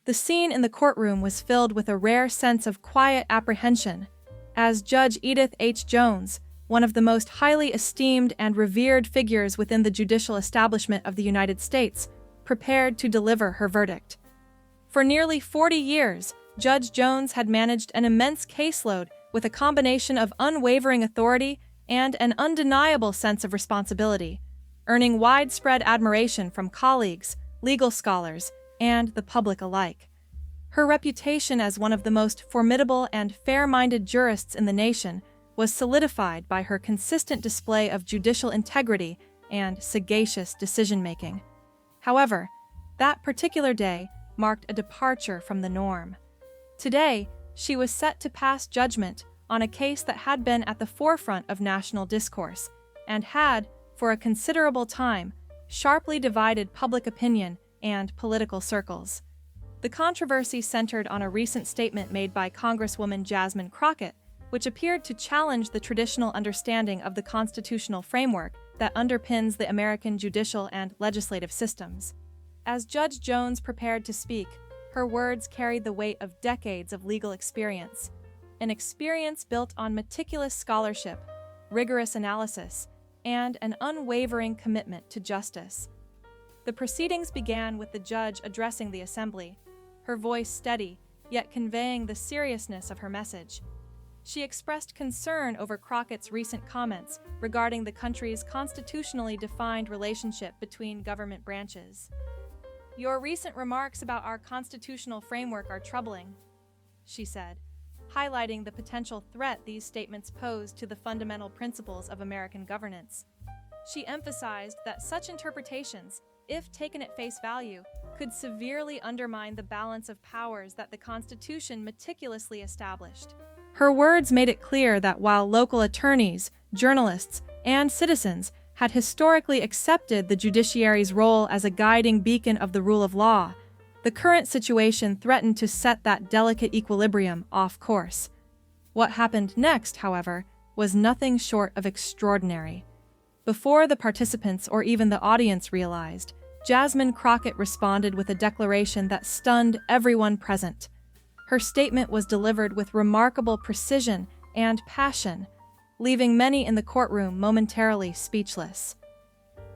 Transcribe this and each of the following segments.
The scene in the courtroom was filled with a rare sense of quiet apprehension, as Judge Edith H. Jones, one of the most highly esteemed and revered figures within the judicial establishment of the United States, prepared to deliver her verdict. For nearly 40 years, Judge Jones had managed an immense caseload with a combination of unwavering authority and an undeniable sense of responsibility, earning widespread admiration from colleagues, legal scholars, and the public alike. Her reputation as one of the most formidable and fair-minded jurists in the nation was solidified by her consistent display of judicial integrity and sagacious decision-making. However, that particular day marked a departure from the norm. Today, she was set to pass judgment on a case that had been at the forefront of national discourse and had, for a considerable time, sharply divided public opinion and political circles. The controversy centered on a recent statement made by Congresswoman Jasmine Crocketts, which appeared to challenge the traditional understanding of the constitutional framework that underpins the American judicial and legislative systems. As Judge Jones prepared to speak, her words carried the weight of decades of legal experience, an experience built on meticulous scholarship, rigorous analysis, and an unwavering commitment to justice. The proceedings began with the judge addressing the assembly, her voice steady, yet conveying the seriousness of her message. She expressed concern over Crocketts' recent comments regarding the country's constitutionally defined relationship between government branches. "Your recent remarks about our constitutional framework are troubling," she said, highlighting the potential threat these statements pose to the fundamental principles of American governance. She emphasized that such interpretations, if taken at face value, could severely undermine the balance of powers that the Constitution meticulously established. Her words made it clear that while local attorneys, journalists, and citizens had historically accepted the judiciary's role as a guiding beacon of the rule of law, the current situation threatened to set that delicate equilibrium off course. What happened next, however, was nothing short of extraordinary. Before the participants or even the audience realized, Jasmine Crocketts responded with a declaration that stunned everyone present. Her statement was delivered with remarkable precision and passion, leaving many in the courtroom momentarily speechless.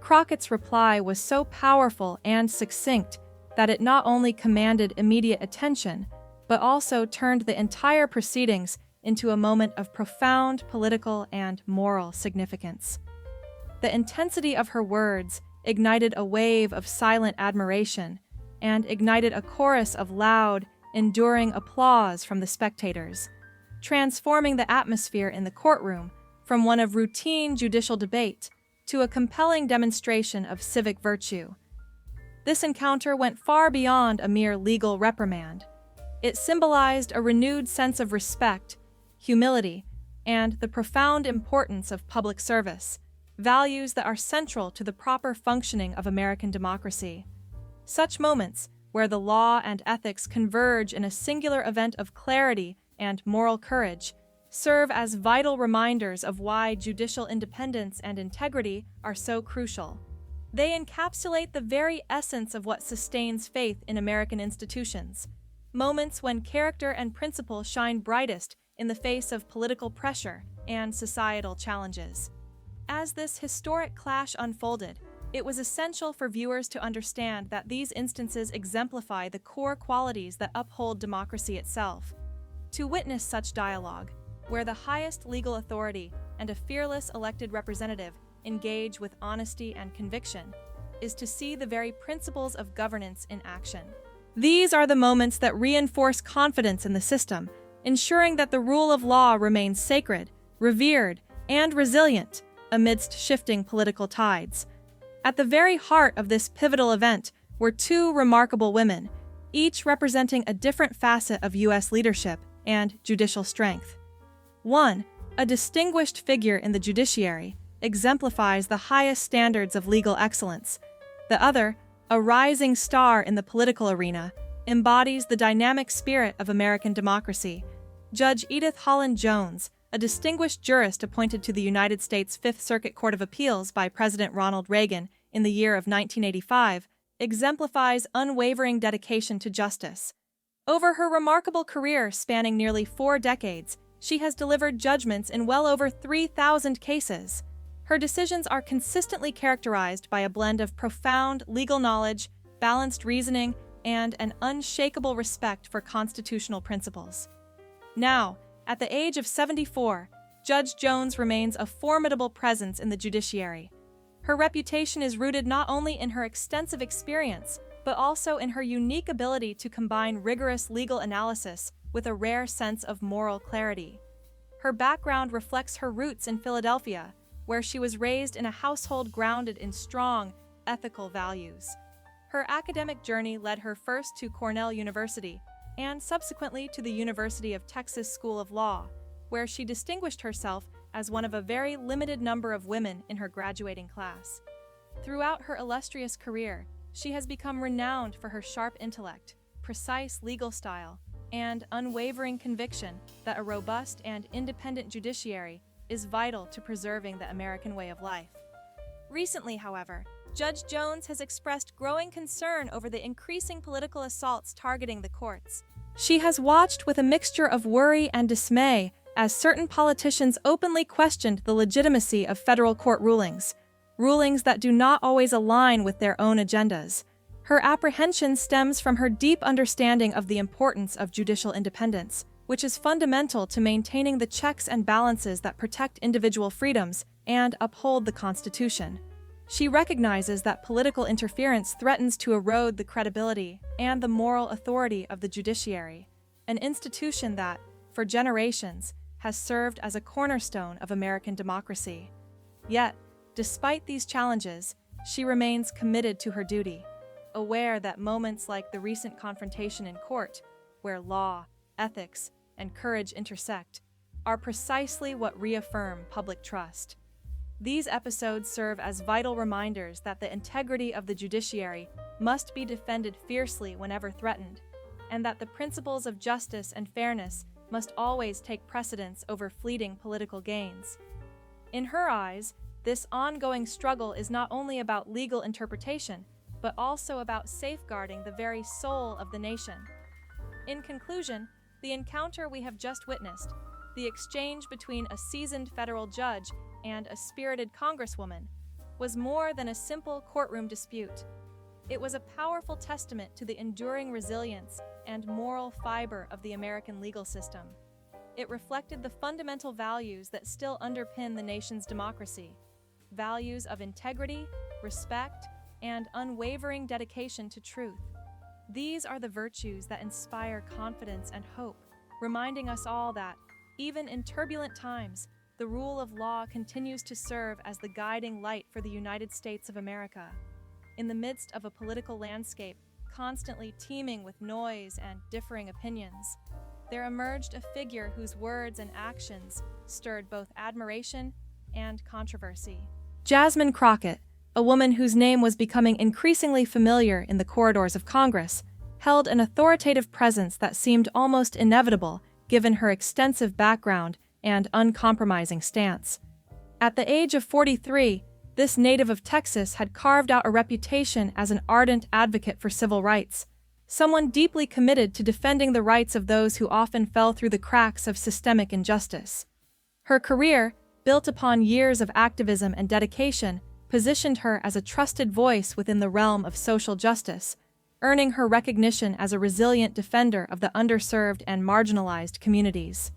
Crocketts' reply was so powerful and succinct that it not only commanded immediate attention, but also turned the entire proceedings into a moment of profound political and moral significance. The intensity of her words ignited a wave of silent admiration and ignited a chorus of loud, enduring applause from the spectators, transforming the atmosphere in the courtroom from one of routine judicial debate to a compelling demonstration of civic virtue. This encounter went far beyond a mere legal reprimand. It symbolized a renewed sense of respect, humility, and the profound importance of public service, values that are central to the proper functioning of American democracy. Such moments, where the law and ethics converge in a singular event of clarity and moral courage, serve as vital reminders of why judicial independence and integrity are so crucial. They encapsulate the very essence of what sustains faith in American institutions, moments when character and principle shine brightest in the face of political pressure and societal challenges. As this historic clash unfolded, it was essential for viewers to understand that these instances exemplify the core qualities that uphold democracy itself. To witness such dialogue, where the highest legal authority and a fearless elected representative engage with honesty and conviction, is to see the very principles of governance in action. These are the moments that reinforce confidence in the system, ensuring that the rule of law remains sacred, revered, and resilient amidst shifting political tides. At the very heart of this pivotal event were two remarkable women, each representing a different facet of U.S. leadership and judicial strength. One, a distinguished figure in the judiciary, exemplifies the highest standards of legal excellence. The other, a rising star in the political arena, embodies the dynamic spirit of American democracy. Judge Edith Holland Jones, a distinguished jurist appointed to the United States Fifth Circuit Court of Appeals by President Ronald Reagan in the year of 1985, exemplifies unwavering dedication to justice. Over her remarkable career spanning nearly 4 decades, she has delivered judgments in well over 3,000 cases. Her decisions are consistently characterized by a blend of profound legal knowledge, balanced reasoning, and an unshakable respect for constitutional principles. Now, at the age of 74, Judge Jones remains a formidable presence in the judiciary. Her reputation is rooted not only in her extensive experience, but also in her unique ability to combine rigorous legal analysis with a rare sense of moral clarity. Her background reflects her roots in Philadelphia, where she was raised in a household grounded in strong, ethical values. Her academic journey led her first to Cornell University and subsequently to the University of Texas School of Law, where she distinguished herself as one of a very limited number of women in her graduating class. Throughout her illustrious career, she has become renowned for her sharp intellect, precise legal style, and unwavering conviction that a robust and independent judiciary is vital to preserving the American way of life. Recently, however, Judge Jones has expressed growing concern over the increasing political assaults targeting the courts. She has watched with a mixture of worry and dismay as certain politicians openly questioned the legitimacy of federal court rulings that do not always align with their own agendas. Her apprehension stems from her deep understanding of the importance of judicial independence, which is fundamental to maintaining the checks and balances that protect individual freedoms and uphold the Constitution. She recognizes that political interference threatens to erode the credibility and the moral authority of the judiciary, an institution that, for generations, has served as a cornerstone of American democracy. Yet, despite these challenges, she remains committed to her duty, aware that moments like the recent confrontation in court, where law, ethics, and courage intersect, are precisely what reaffirm public trust. These episodes serve as vital reminders that the integrity of the judiciary must be defended fiercely whenever threatened, and that the principles of justice and fairness must always take precedence over fleeting political gains. In her eyes, this ongoing struggle is not only about legal interpretation, but also about safeguarding the very soul of the nation. In conclusion, the encounter we have just witnessed, the exchange between a seasoned federal judge and a spirited congresswoman, was more than a simple courtroom dispute. It was a powerful testament to the enduring resilience and moral fiber of the American legal system. It reflected the fundamental values that still underpin the nation's democracy, values of integrity, respect, and unwavering dedication to truth. These are the virtues that inspire confidence and hope, reminding us all that, even in turbulent times, the rule of law continues to serve as the guiding light for the United States of America. In the midst of a political landscape constantly teeming with noise and differing opinions, there emerged a figure whose words and actions stirred both admiration and controversy. Jasmine Crockett, a woman whose name was becoming increasingly familiar in the corridors of Congress, held an authoritative presence that seemed almost inevitable given her extensive background and uncompromising stance. At the age of 43, this native of Texas had carved out a reputation as an ardent advocate for civil rights, someone deeply committed to defending the rights of those who often fell through the cracks of systemic injustice. Her career, built upon years of activism and dedication, positioned her as a trusted voice within the realm of social justice, earning her recognition as a resilient defender of the underserved and marginalized communities.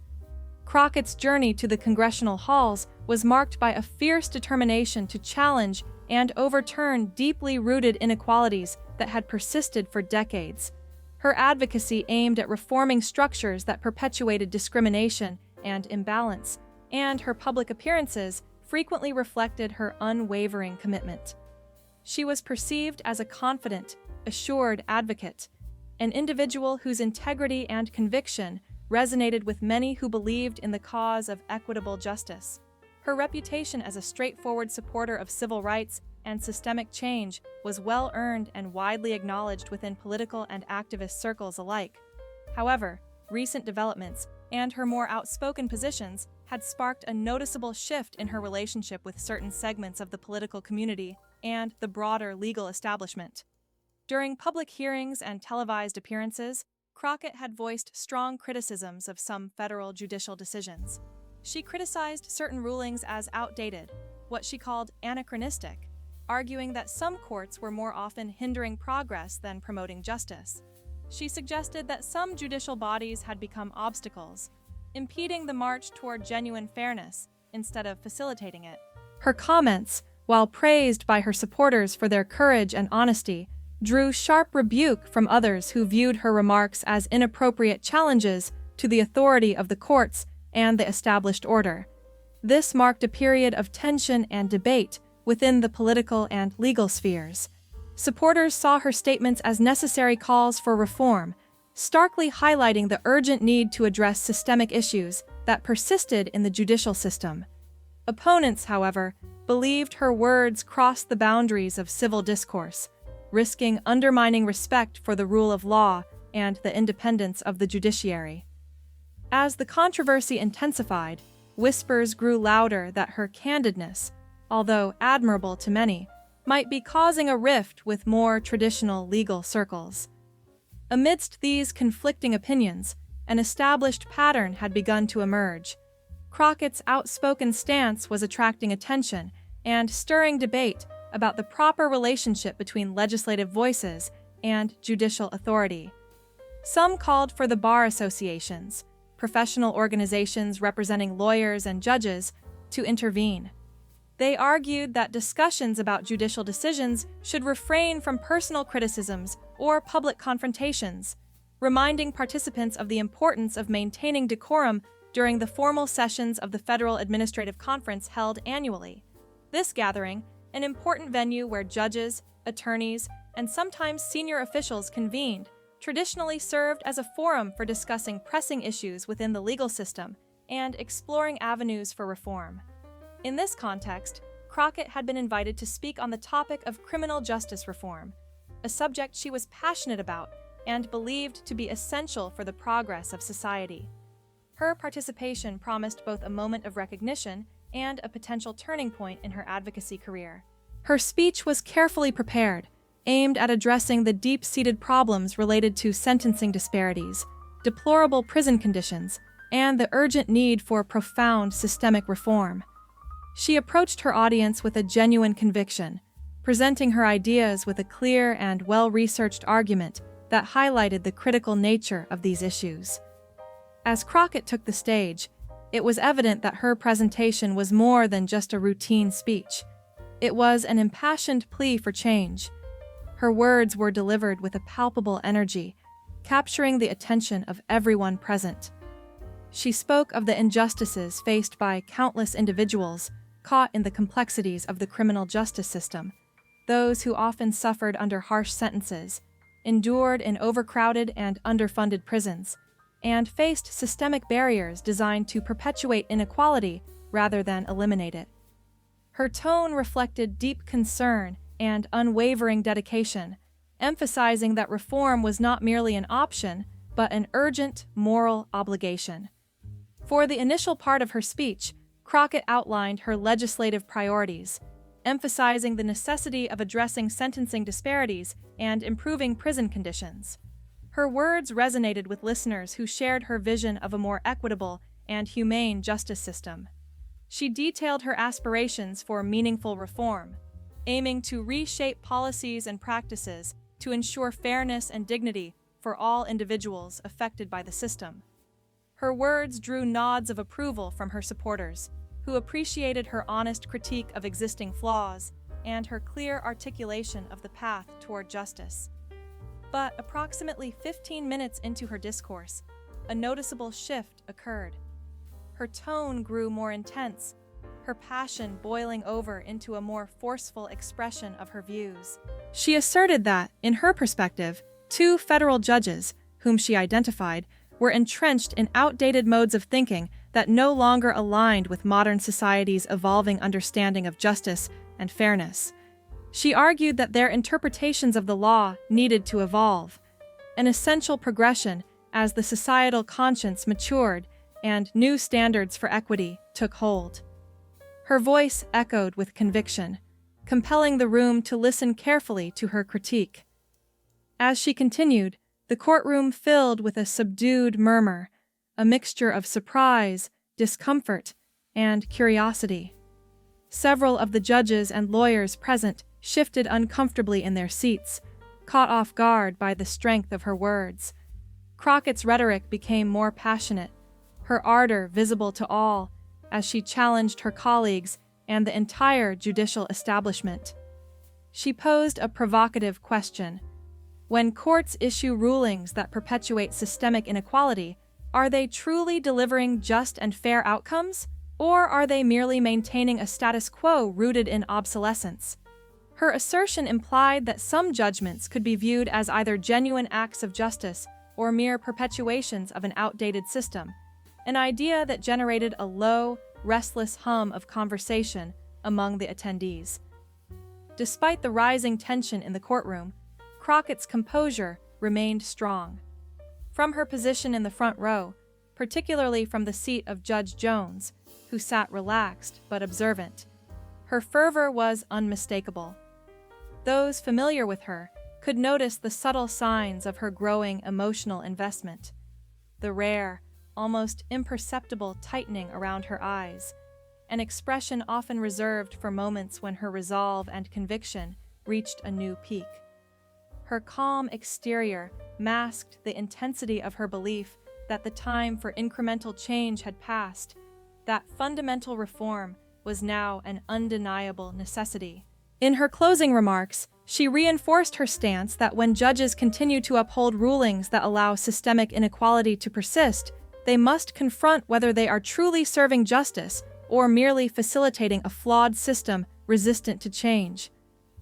Crockett's journey to the congressional halls was marked by a fierce determination to challenge and overturn deeply rooted inequalities that had persisted for decades. Her advocacy aimed at reforming structures that perpetuated discrimination and imbalance, and her public appearances frequently reflected her unwavering commitment. She was perceived as a confident, assured advocate, an individual whose integrity and conviction resonated with many who believed in the cause of equitable justice. Her reputation as a straightforward supporter of civil rights and systemic change was well-earned and widely acknowledged within political and activist circles alike. However, recent developments and her more outspoken positions had sparked a noticeable shift in her relationship with certain segments of the political community and the broader legal establishment. During public hearings and televised appearances, Crockett had voiced strong criticisms of some federal judicial decisions. She criticized certain rulings as outdated, what she called anachronistic, arguing that some courts were more often hindering progress than promoting justice. She suggested that some judicial bodies had become obstacles, impeding the march toward genuine fairness instead of facilitating it. Her comments, while praised by her supporters for their courage and honesty, drew sharp rebuke from others who viewed her remarks as inappropriate challenges to the authority of the courts and the established order. This marked a period of tension and debate within the political and legal spheres. Supporters saw her statements as necessary calls for reform, starkly highlighting the urgent need to address systemic issues that persisted in the judicial system. Opponents, however, believed her words crossed the boundaries of civil discourse, risking undermining respect for the rule of law and the independence of the judiciary. As the controversy intensified, whispers grew louder that her candidness, although admirable to many, might be causing a rift with more traditional legal circles. Amidst these conflicting opinions, an established pattern had begun to emerge. Crockett's outspoken stance was attracting attention and stirring debate about the proper relationship between legislative voices and judicial authority. Some called for the bar associations, professional organizations representing lawyers and judges, to intervene. They argued that discussions about judicial decisions should refrain from personal criticisms or public confrontations, reminding participants of the importance of maintaining decorum during the formal sessions of the Federal Administrative Conference held annually. This gathering, an important venue where judges, attorneys, and sometimes senior officials convened, traditionally served as a forum for discussing pressing issues within the legal system and exploring avenues for reform. In this context, Crockett had been invited to speak on the topic of criminal justice reform, a subject she was passionate about and believed to be essential for the progress of society. Her participation promised both a moment of recognition and a potential turning point in her advocacy career. Her speech was carefully prepared, aimed at addressing the deep-seated problems related to sentencing disparities, deplorable prison conditions, and the urgent need for profound systemic reform. She approached her audience with a genuine conviction, presenting her ideas with a clear and well-researched argument that highlighted the critical nature of these issues. As Crockett took the stage, it was evident that her presentation was more than just a routine speech. It was an impassioned plea for change. Her words were delivered with a palpable energy, capturing the attention of everyone present. She spoke of the injustices faced by countless individuals caught in the complexities of the criminal justice system, those who often suffered under harsh sentences, endured in overcrowded and underfunded prisons, and faced systemic barriers designed to perpetuate inequality rather than eliminate it. Her tone reflected deep concern and unwavering dedication, emphasizing that reform was not merely an option, but an urgent moral obligation. For the initial part of her speech, Crockett outlined her legislative priorities, emphasizing the necessity of addressing sentencing disparities and improving prison conditions. Her words resonated with listeners who shared her vision of a more equitable and humane justice system. She detailed her aspirations for meaningful reform, aiming to reshape policies and practices to ensure fairness and dignity for all individuals affected by the system. Her words drew nods of approval from her supporters, who appreciated her honest critique of existing flaws and her clear articulation of the path toward justice. But approximately 15 minutes into her discourse, a noticeable shift occurred. Her tone grew more intense, her passion boiling over into a more forceful expression of her views. She asserted that, in her perspective, two federal judges, whom she identified, were entrenched in outdated modes of thinking that no longer aligned with modern society's evolving understanding of justice and fairness. She argued that their interpretations of the law needed to evolve, an essential progression as the societal conscience matured and new standards for equity took hold. Her voice echoed with conviction, compelling the room to listen carefully to her critique. As she continued, the courtroom filled with a subdued murmur, a mixture of surprise, discomfort, and curiosity. Several of the judges and lawyers present shifted uncomfortably in their seats, caught off guard by the strength of her words. Crocketts' rhetoric became more passionate, her ardor visible to all as she challenged her colleagues and the entire judicial establishment. She posed a provocative question. When courts issue rulings that perpetuate systemic inequality, are they truly delivering just and fair outcomes, or are they merely maintaining a status quo rooted in obsolescence? Her assertion implied that some judgments could be viewed as either genuine acts of justice or mere perpetuations of an outdated system, an idea that generated a low, restless hum of conversation among the attendees. Despite the rising tension in the courtroom, Crocketts' composure remained strong. From her position in the front row, particularly from the seat of Judge Jones, who sat relaxed but observant, her fervor was unmistakable. Those familiar with her could notice the subtle signs of her growing emotional investment. The rare, almost imperceptible tightening around her eyes, an expression often reserved for moments when her resolve and conviction reached a new peak. Her calm exterior masked the intensity of her belief that the time for incremental change had passed, that fundamental reform was now an undeniable necessity. In her closing remarks, she reinforced her stance that when judges continue to uphold rulings that allow systemic inequality to persist, they must confront whether they are truly serving justice or merely facilitating a flawed system resistant to change.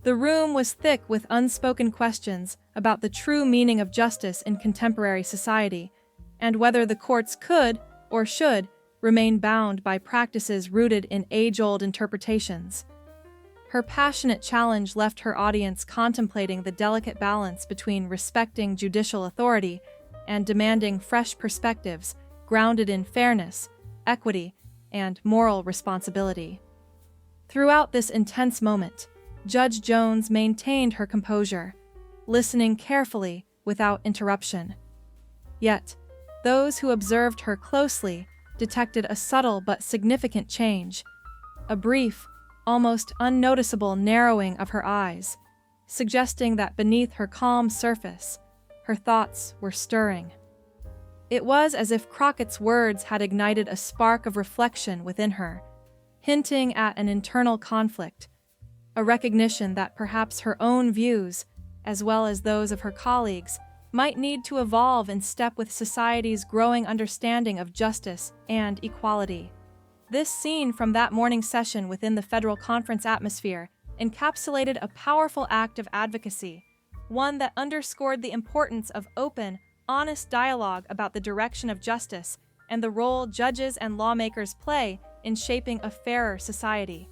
The room was thick with unspoken questions about the true meaning of justice in contemporary society, and whether the courts could, or should, remain bound by practices rooted in age-old interpretations. Her passionate challenge left her audience contemplating the delicate balance between respecting judicial authority and demanding fresh perspectives grounded in fairness, equity, and moral responsibility. Throughout this intense moment, Judge Jones maintained her composure, listening carefully without interruption. Yet, those who observed her closely detected a subtle but significant change, a brief, almost unnoticeable narrowing of her eyes, suggesting that beneath her calm surface, her thoughts were stirring. It was as if Crocketts' words had ignited a spark of reflection within her, hinting at an internal conflict, a recognition that perhaps her own views, as well as those of her colleagues, might need to evolve in step with society's growing understanding of justice and equality. This scene from that morning session within the federal conference atmosphere encapsulated a powerful act of advocacy, one that underscored the importance of open, honest dialogue about the direction of justice and the role judges and lawmakers play in shaping a fairer society.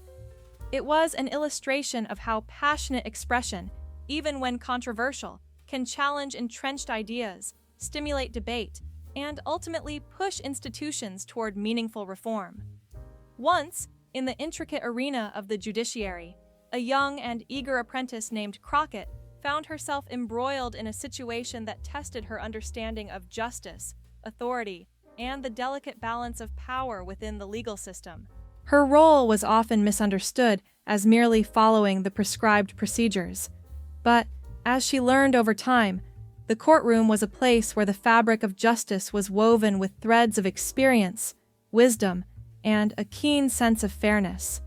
It was an illustration of how passionate expression, even when controversial, can challenge entrenched ideas, stimulate debate, and ultimately push institutions toward meaningful reform. Once, in the intricate arena of the judiciary, a young and eager apprentice named Crockett found herself embroiled in a situation that tested her understanding of justice, authority, and the delicate balance of power within the legal system. Her role was often misunderstood as merely following the prescribed procedures. But, as she learned over time, the courtroom was a place where the fabric of justice was woven with threads of experience, wisdom, and a keen sense of fairness.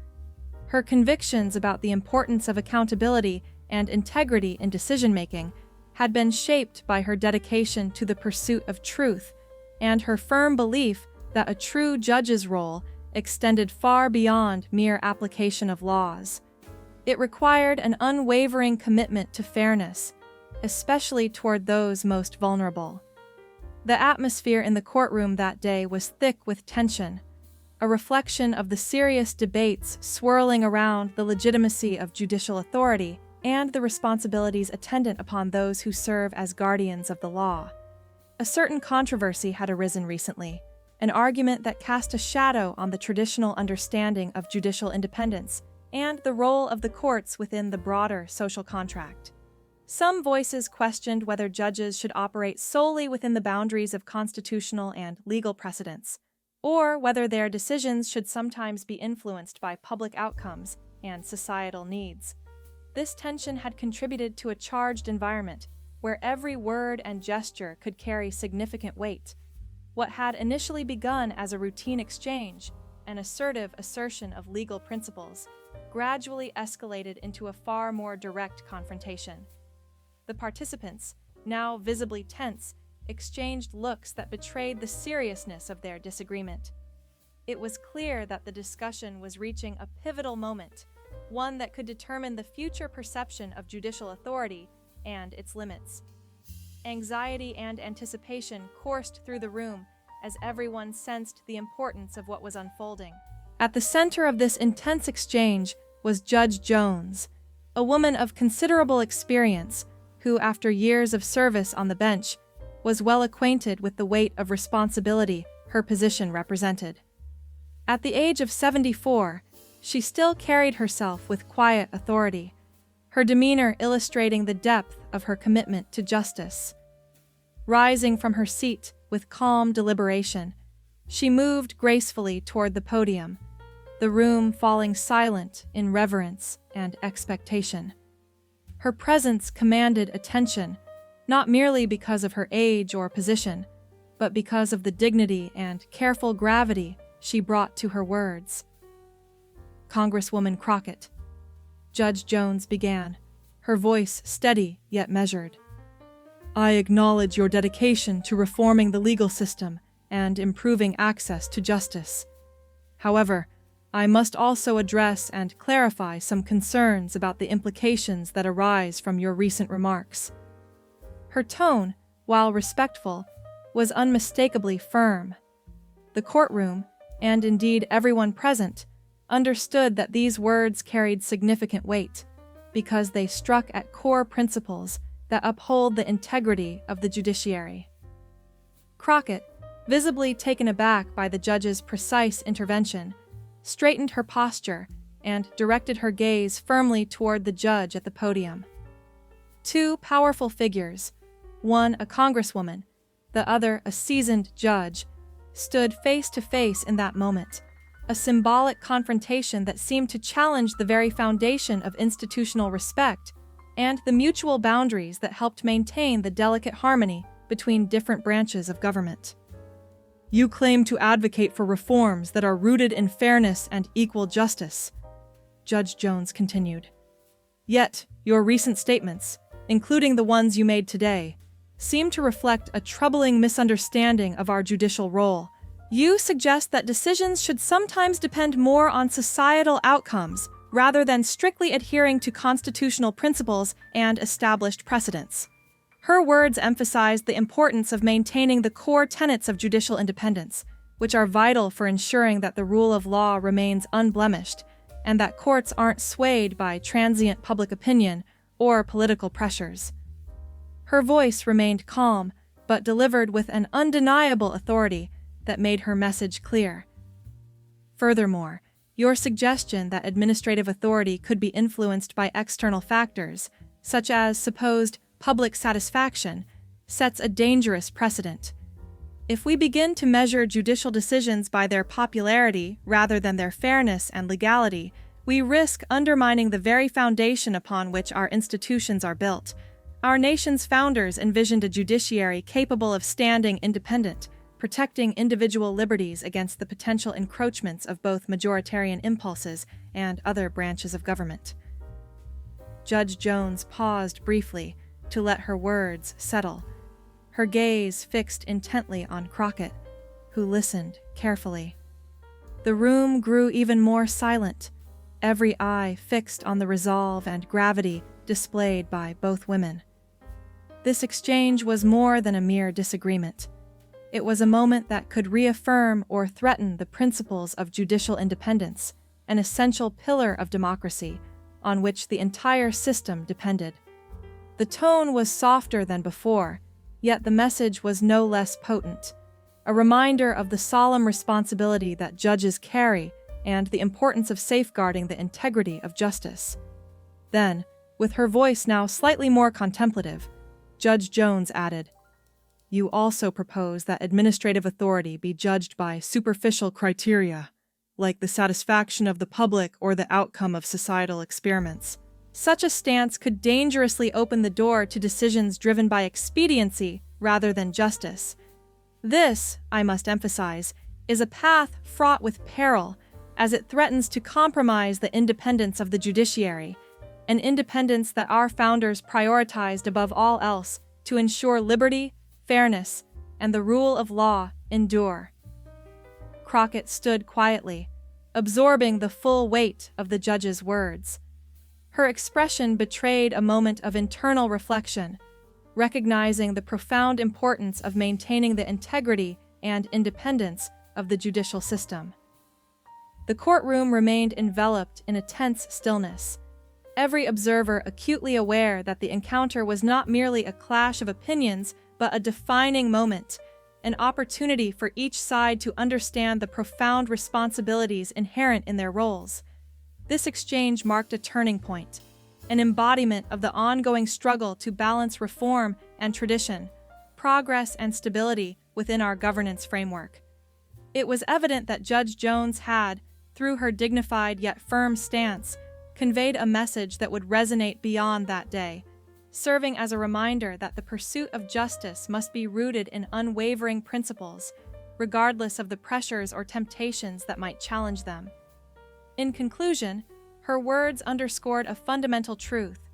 Her convictions about the importance of accountability and integrity in decision-making had been shaped by her dedication to the pursuit of truth and her firm belief that a true judge's role extended far beyond mere application of laws. It required an unwavering commitment to fairness, especially toward those most vulnerable. The atmosphere in the courtroom that day was thick with tension, a reflection of the serious debates swirling around the legitimacy of judicial authority and the responsibilities attendant upon those who serve as guardians of the law. A certain controversy had arisen recently, an argument that cast a shadow on the traditional understanding of judicial independence and the role of the courts within the broader social contract. Some voices questioned whether judges should operate solely within the boundaries of constitutional and legal precedents, or whether their decisions should sometimes be influenced by public outcomes and societal needs. This tension had contributed to a charged environment where every word and gesture could carry significant weight. What had initially begun as a routine exchange, an assertive assertion of legal principles, gradually escalated into a far more direct confrontation. The participants, now visibly tense, exchanged looks that betrayed the seriousness of their disagreement. It was clear that the discussion was reaching a pivotal moment, one that could determine the future perception of judicial authority and its limits. Anxiety and anticipation coursed through the room as everyone sensed the importance of what was unfolding. At the center of this intense exchange was Judge Jones, a woman of considerable experience who, after years of service on the bench, was well acquainted with the weight of responsibility her position represented. At the age of 74, she still carried herself with quiet authority, her demeanor illustrating the depth of her commitment to justice. Rising from her seat with calm deliberation, she moved gracefully toward the podium, the room falling silent in reverence and expectation. Her presence commanded attention, not merely because of her age or position, but because of the dignity and careful gravity she brought to her words. "Congresswoman Crockett," Judge Jones began, her voice steady yet measured, "I acknowledge your dedication to reforming the legal system and improving access to justice. However, I must also address and clarify some concerns about the implications that arise from your recent remarks." Her tone, while respectful, was unmistakably firm. The courtroom, and indeed everyone present, understood that these words carried significant weight, because they struck at core principles that uphold the integrity of the judiciary. Crockett, visibly taken aback by the judge's precise intervention, straightened her posture and directed her gaze firmly toward the judge at the podium. Two powerful figures, one a congresswoman, the other a seasoned judge, stood face to face in that moment, a symbolic confrontation that seemed to challenge the very foundation of institutional respect and the mutual boundaries that helped maintain the delicate harmony between different branches of government. "You claim to advocate for reforms that are rooted in fairness and equal justice," Judge Jones continued. "Yet, your recent statements, including the ones you made today, seem to reflect a troubling misunderstanding of our judicial role. You suggest that decisions should sometimes depend more on societal outcomes rather than strictly adhering to constitutional principles and established precedents." Her words emphasized the importance of maintaining the core tenets of judicial independence, which are vital for ensuring that the rule of law remains unblemished and that courts aren't swayed by transient public opinion or political pressures. Her voice remained calm, but delivered with an undeniable authority that made her message clear. Furthermore, your suggestion that administrative authority could be influenced by external factors, such as supposed public satisfaction, sets a dangerous precedent. If we begin to measure judicial decisions by their popularity rather than their fairness and legality, we risk undermining the very foundation upon which our institutions are built. Our nation's founders envisioned a judiciary capable of standing independent, protecting individual liberties against the potential encroachments of both majoritarian impulses and other branches of government. Judge Jones paused briefly to let her words settle, her gaze fixed intently on Crockett, who listened carefully. The room grew even more silent, every eye fixed on the resolve and gravity displayed by both women. This exchange was more than a mere disagreement. It was a moment that could reaffirm or threaten the principles of judicial independence, an essential pillar of democracy on which the entire system depended. The tone was softer than before, yet the message was no less potent, a reminder of the solemn responsibility that judges carry and the importance of safeguarding the integrity of justice. Then, With her voice now slightly more contemplative, Judge Jones added, "You also propose that administrative authority be judged by superficial criteria, like the satisfaction of the public or the outcome of societal experiments. Such a stance could dangerously open the door to decisions driven by expediency rather than justice. This, I must emphasize, is a path fraught with peril, as it threatens to compromise the independence of the judiciary, an independence that our founders prioritized above all else to ensure liberty, fairness, and the rule of law endure." Crockett stood quietly, absorbing the full weight of the judge's words. Her expression betrayed a moment of internal reflection, recognizing the profound importance of maintaining the integrity and independence of the judicial system. The courtroom remained enveloped in a tense stillness, every observer acutely aware that the encounter was not merely a clash of opinions, but a defining moment, an opportunity for each side to understand the profound responsibilities inherent in their roles. This exchange marked a turning point, an embodiment of the ongoing struggle to balance reform and tradition, progress and stability within our governance framework. It was evident that Judge Jones had, through her dignified yet firm stance, conveyed a message that would resonate beyond that day, serving as a reminder that the pursuit of justice must be rooted in unwavering principles, regardless of the pressures or temptations that might challenge them. In conclusion, her words underscored a fundamental truth: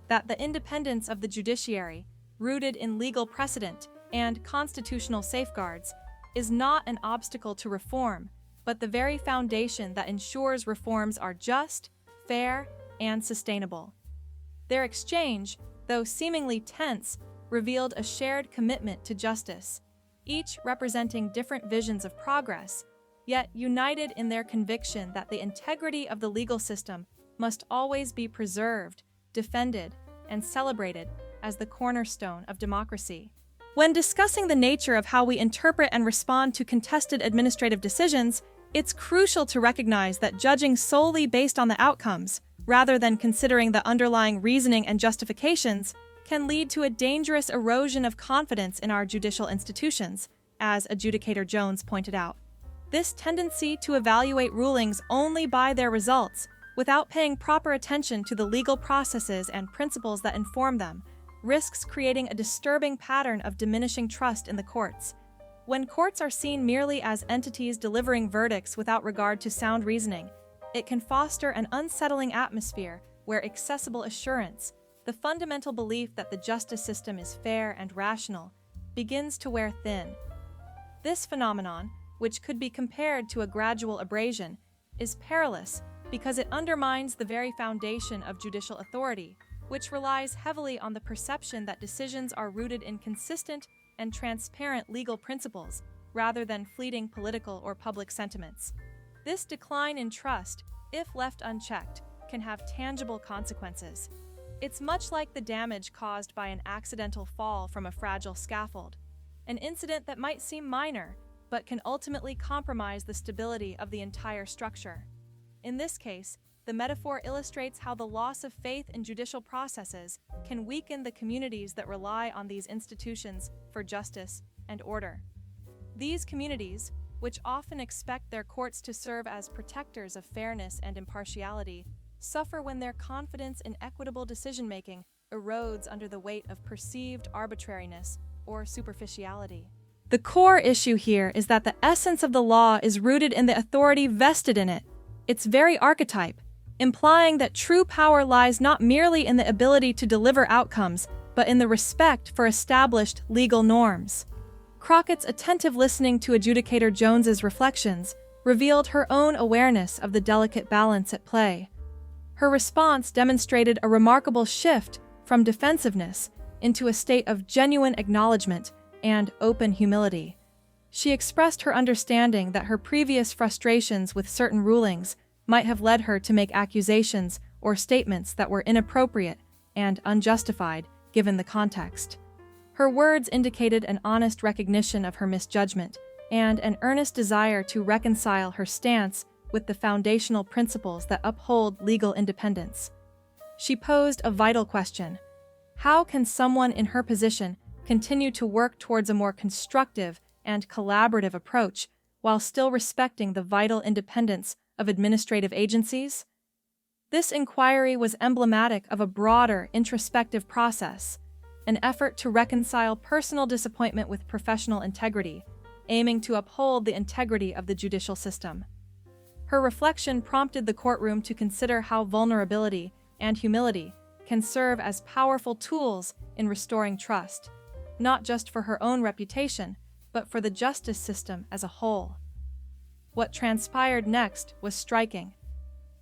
that the independence of the judiciary, rooted in legal precedent and constitutional safeguards, is not an obstacle to reform, but the very foundation that ensures reforms are just, fair, and sustainable. Their exchange, though seemingly tense, revealed a shared commitment to justice, each representing different visions of progress, yet united in their conviction that the integrity of the legal system must always be preserved, defended, and celebrated as the cornerstone of democracy. When discussing the nature of how we interpret and respond to contested administrative decisions, it's crucial to recognize that judging solely based on the outcomes, rather than considering the underlying reasoning and justifications, can lead to a dangerous erosion of confidence in our judicial institutions, as Adjudicator Jones pointed out. This tendency to evaluate rulings only by their results, without paying proper attention to the legal processes and principles that inform them, risks creating a disturbing pattern of diminishing trust in the courts. When courts are seen merely as entities delivering verdicts without regard to sound reasoning, it can foster an unsettling atmosphere where accessible assurance, the fundamental belief that the justice system is fair and rational, begins to wear thin. This phenomenon, which could be compared to a gradual abrasion, is perilous because it undermines the very foundation of judicial authority, which relies heavily on the perception that decisions are rooted in consistent and transparent legal principles, rather than fleeting political or public sentiments. This decline in trust, if left unchecked, can have tangible consequences. It's much like the damage caused by an accidental fall from a fragile scaffold, an incident that might seem minor, but can ultimately compromise the stability of the entire structure. In this case, the metaphor illustrates how the loss of faith in judicial processes can weaken the communities that rely on these institutions for justice and order. These communities, which often expect their courts to serve as protectors of fairness and impartiality, suffer when their confidence in equitable decision-making erodes under the weight of perceived arbitrariness or superficiality. The core issue here is that the essence of the law is rooted in the authority vested in it, its very archetype, implying that true power lies not merely in the ability to deliver outcomes, but in the respect for established legal norms. Crockett's attentive listening to Adjudicator Jones's reflections revealed her own awareness of the delicate balance at play. Her response demonstrated a remarkable shift from defensiveness into a state of genuine acknowledgement and open humility. She expressed her understanding that her previous frustrations with certain rulings might have led her to make accusations or statements that were inappropriate and unjustified given the context. Her words indicated an honest recognition of her misjudgment and an earnest desire to reconcile her stance with the foundational principles that uphold legal independence. She posed a vital question. How can someone in her position continue to work towards a more constructive and collaborative approach while still respecting the vital independence of administrative agencies? This inquiry was emblematic of a broader introspective process, an effort to reconcile personal disappointment with professional integrity, aiming to uphold the integrity of the judicial system. Her reflection prompted the courtroom to consider how vulnerability and humility can serve as powerful tools in restoring trust, not just for her own reputation, but for the justice system as a whole. What transpired next was striking.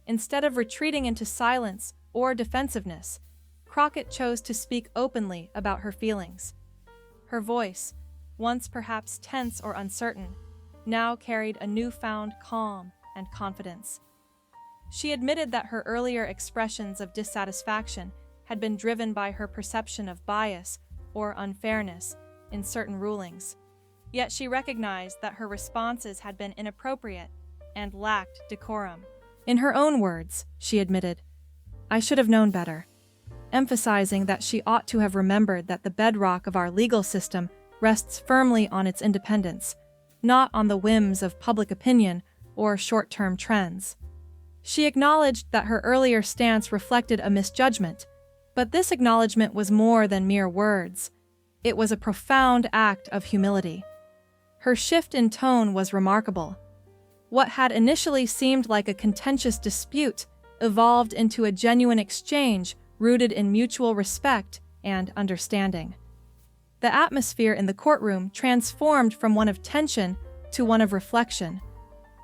Instead of retreating into silence or defensiveness, Crockett chose to speak openly about her feelings. Her voice, once perhaps tense or uncertain, now carried a newfound calm and confidence. She admitted that her earlier expressions of dissatisfaction had been driven by her perception of bias or unfairness in certain rulings. Yet she recognized that her responses had been inappropriate and lacked decorum. In her own words, she admitted, "I should have known better," emphasizing that she ought to have remembered that the bedrock of our legal system rests firmly on its independence, not on the whims of public opinion or short-term trends. She acknowledged that her earlier stance reflected a misjudgment, but this acknowledgement was more than mere words. It was a profound act of humility. Her shift in tone was remarkable. What had initially seemed like a contentious dispute evolved into a genuine exchange rooted in mutual respect and understanding. The atmosphere in the courtroom transformed from one of tension to one of reflection,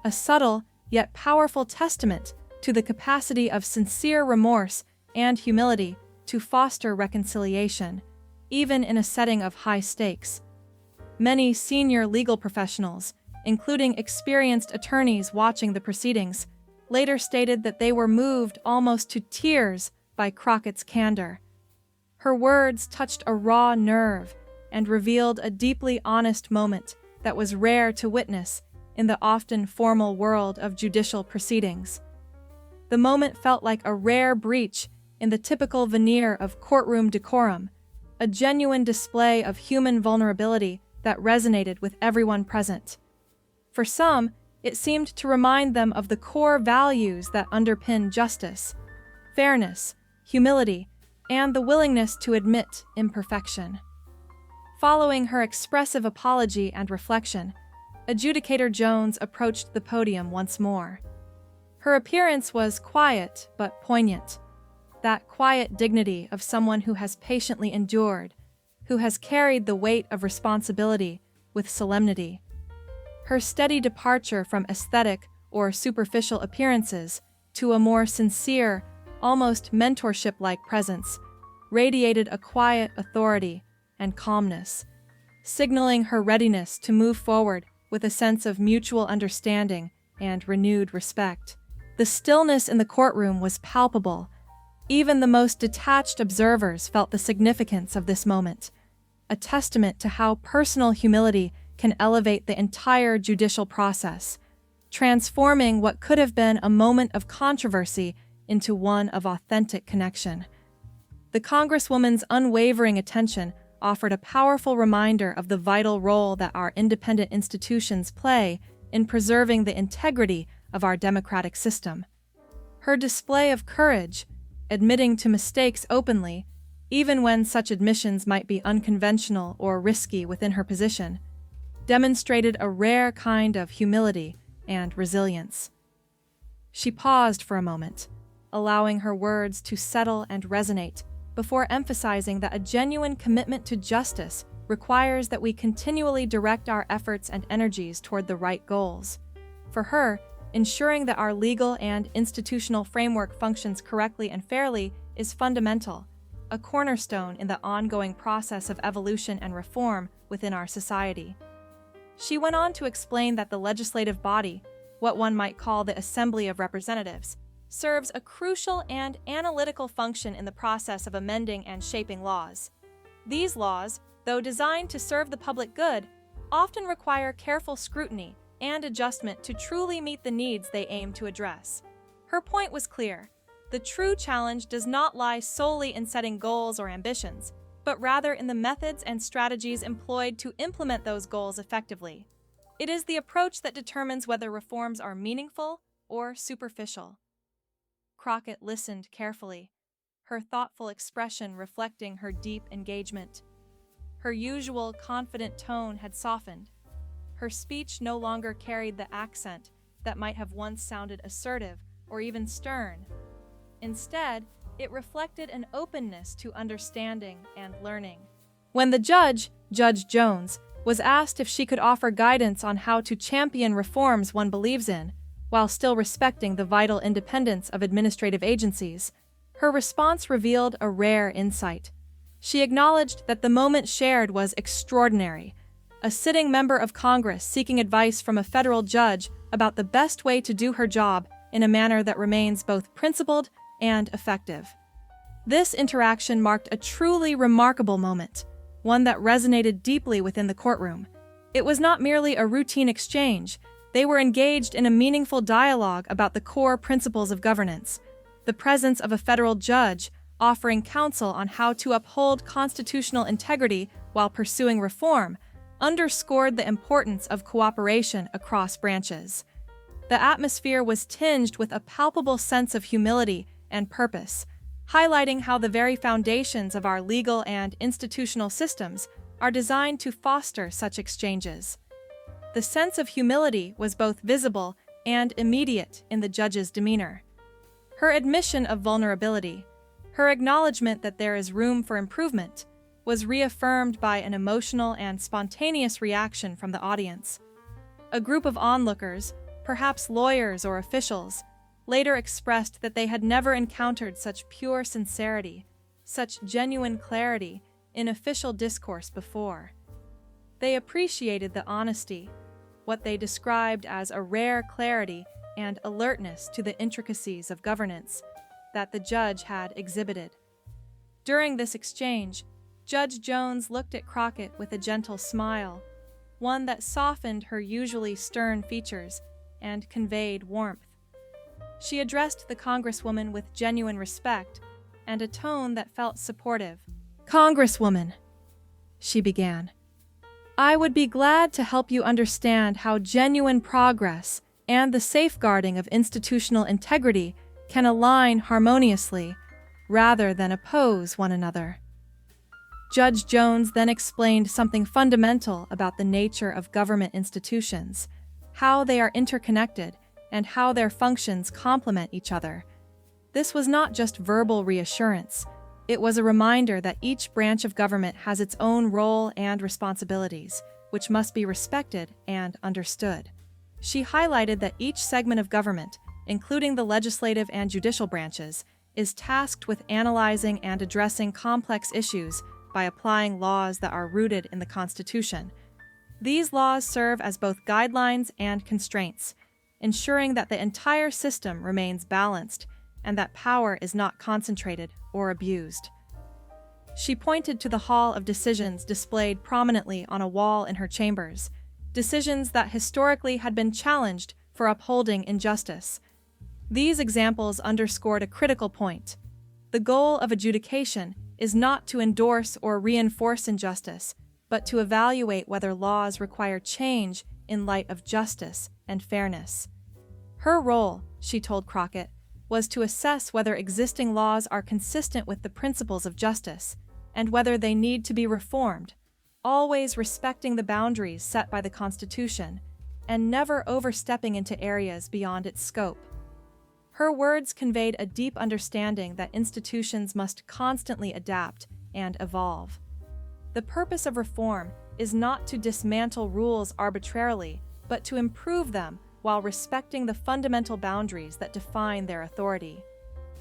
a subtle yet powerful testament to the capacity of sincere remorse and humility to foster reconciliation, even in a setting of high stakes. Many senior legal professionals, including experienced attorneys watching the proceedings, later stated that they were moved almost to tears by Crockett's candor. Her words touched a raw nerve and revealed a deeply honest moment that was rare to witness in the often formal world of judicial proceedings. The moment felt like a rare breach in the typical veneer of courtroom decorum, a genuine display of human vulnerability that resonated with everyone present. For some, it seemed to remind them of the core values that underpin justice: fairness, humility, and the willingness to admit imperfection. Following her expressive apology and reflection, Adjudicator Jones approached the podium once more. Her appearance was quiet but poignant, that quiet dignity of someone who has patiently endured, who has carried the weight of responsibility with solemnity. Her steady departure from aesthetic or superficial appearances to a more sincere, almost mentorship-like presence radiated a quiet authority and calmness, signaling her readiness to move forward with a sense of mutual understanding and renewed respect. The stillness in the courtroom was palpable. Even the most detached observers felt the significance of this moment, a testament to how personal humility can elevate the entire judicial process, transforming what could have been a moment of controversy into one of authentic connection. The Congresswoman's unwavering attention offered a powerful reminder of the vital role that our independent institutions play in preserving the integrity of our democratic system. Her display of courage, admitting to mistakes openly, even when such admissions might be unconventional or risky within her position, demonstrated a rare kind of humility and resilience. She paused for a moment, allowing her words to settle and resonate, before emphasizing that a genuine commitment to justice requires that we continually direct our efforts and energies toward the right goals. For her, ensuring that our legal and institutional framework functions correctly and fairly is fundamental, a cornerstone in the ongoing process of evolution and reform within our society. She went on to explain that the legislative body, what one might call the Assembly of Representatives, serves a crucial and analytical function in the process of amending and shaping laws. These laws, though designed to serve the public good, often require careful scrutiny and adjustment to truly meet the needs they aim to address. Her point was clear. The true challenge does not lie solely in setting goals or ambitions, but rather in the methods and strategies employed to implement those goals effectively. It is the approach that determines whether reforms are meaningful or superficial. Crockett listened carefully, her thoughtful expression reflecting her deep engagement. Her usual confident tone had softened. Her speech no longer carried the accent that might have once sounded assertive or even stern. Instead, it reflected an openness to understanding and learning. When the judge, Judge Jones, was asked if she could offer guidance on how to champion reforms one believes in, while still respecting the vital independence of administrative agencies, her response revealed a rare insight. She acknowledged that the moment shared was extraordinary. A sitting member of Congress seeking advice from a federal judge about the best way to do her job in a manner that remains both principled and effective. This interaction marked a truly remarkable moment, one that resonated deeply within the courtroom. It was not merely a routine exchange. They were engaged in a meaningful dialogue about the core principles of governance. The presence of a federal judge offering counsel on how to uphold constitutional integrity while pursuing reform underscored the importance of cooperation across branches. The atmosphere was tinged with a palpable sense of humility and purpose, highlighting how the very foundations of our legal and institutional systems are designed to foster such exchanges. The sense of humility was both visible and immediate in the judge's demeanor. Her admission of vulnerability, her acknowledgement that there is room for improvement, was reaffirmed by an emotional and spontaneous reaction from the audience. A group of onlookers, perhaps lawyers or officials, later expressed that they had never encountered such pure sincerity, such genuine clarity in official discourse before. They appreciated the honesty, what they described as a rare clarity and alertness to the intricacies of governance that the judge had exhibited. During this exchange, Judge Jones looked at Crockett with a gentle smile, one that softened her usually stern features and conveyed warmth. She addressed the Congresswoman with genuine respect and a tone that felt supportive. "Congresswoman," she began, "I would be glad to help you understand how genuine progress and the safeguarding of institutional integrity can align harmoniously rather than oppose one another." Judge Jones then explained something fundamental about the nature of government institutions, how they are interconnected, and how their functions complement each other. This was not just verbal reassurance. It was a reminder that each branch of government has its own role and responsibilities, which must be respected and understood. She highlighted that each segment of government, including the legislative and judicial branches, is tasked with analyzing and addressing complex issues by applying laws that are rooted in the Constitution. These laws serve as both guidelines and constraints, ensuring that the entire system remains balanced and that power is not concentrated or abused. She pointed to the hall of decisions displayed prominently on a wall in her chambers, decisions that historically had been challenged for upholding injustice. These examples underscored a critical point. The goal of adjudication is not to endorse or reinforce injustice, but to evaluate whether laws require change in light of justice and fairness. Her role, she told Crockett, was to assess whether existing laws are consistent with the principles of justice and whether they need to be reformed, always respecting the boundaries set by the Constitution and never overstepping into areas beyond its scope. Her words conveyed a deep understanding that institutions must constantly adapt and evolve. The purpose of reform is not to dismantle rules arbitrarily, but to improve them while respecting the fundamental boundaries that define their authority.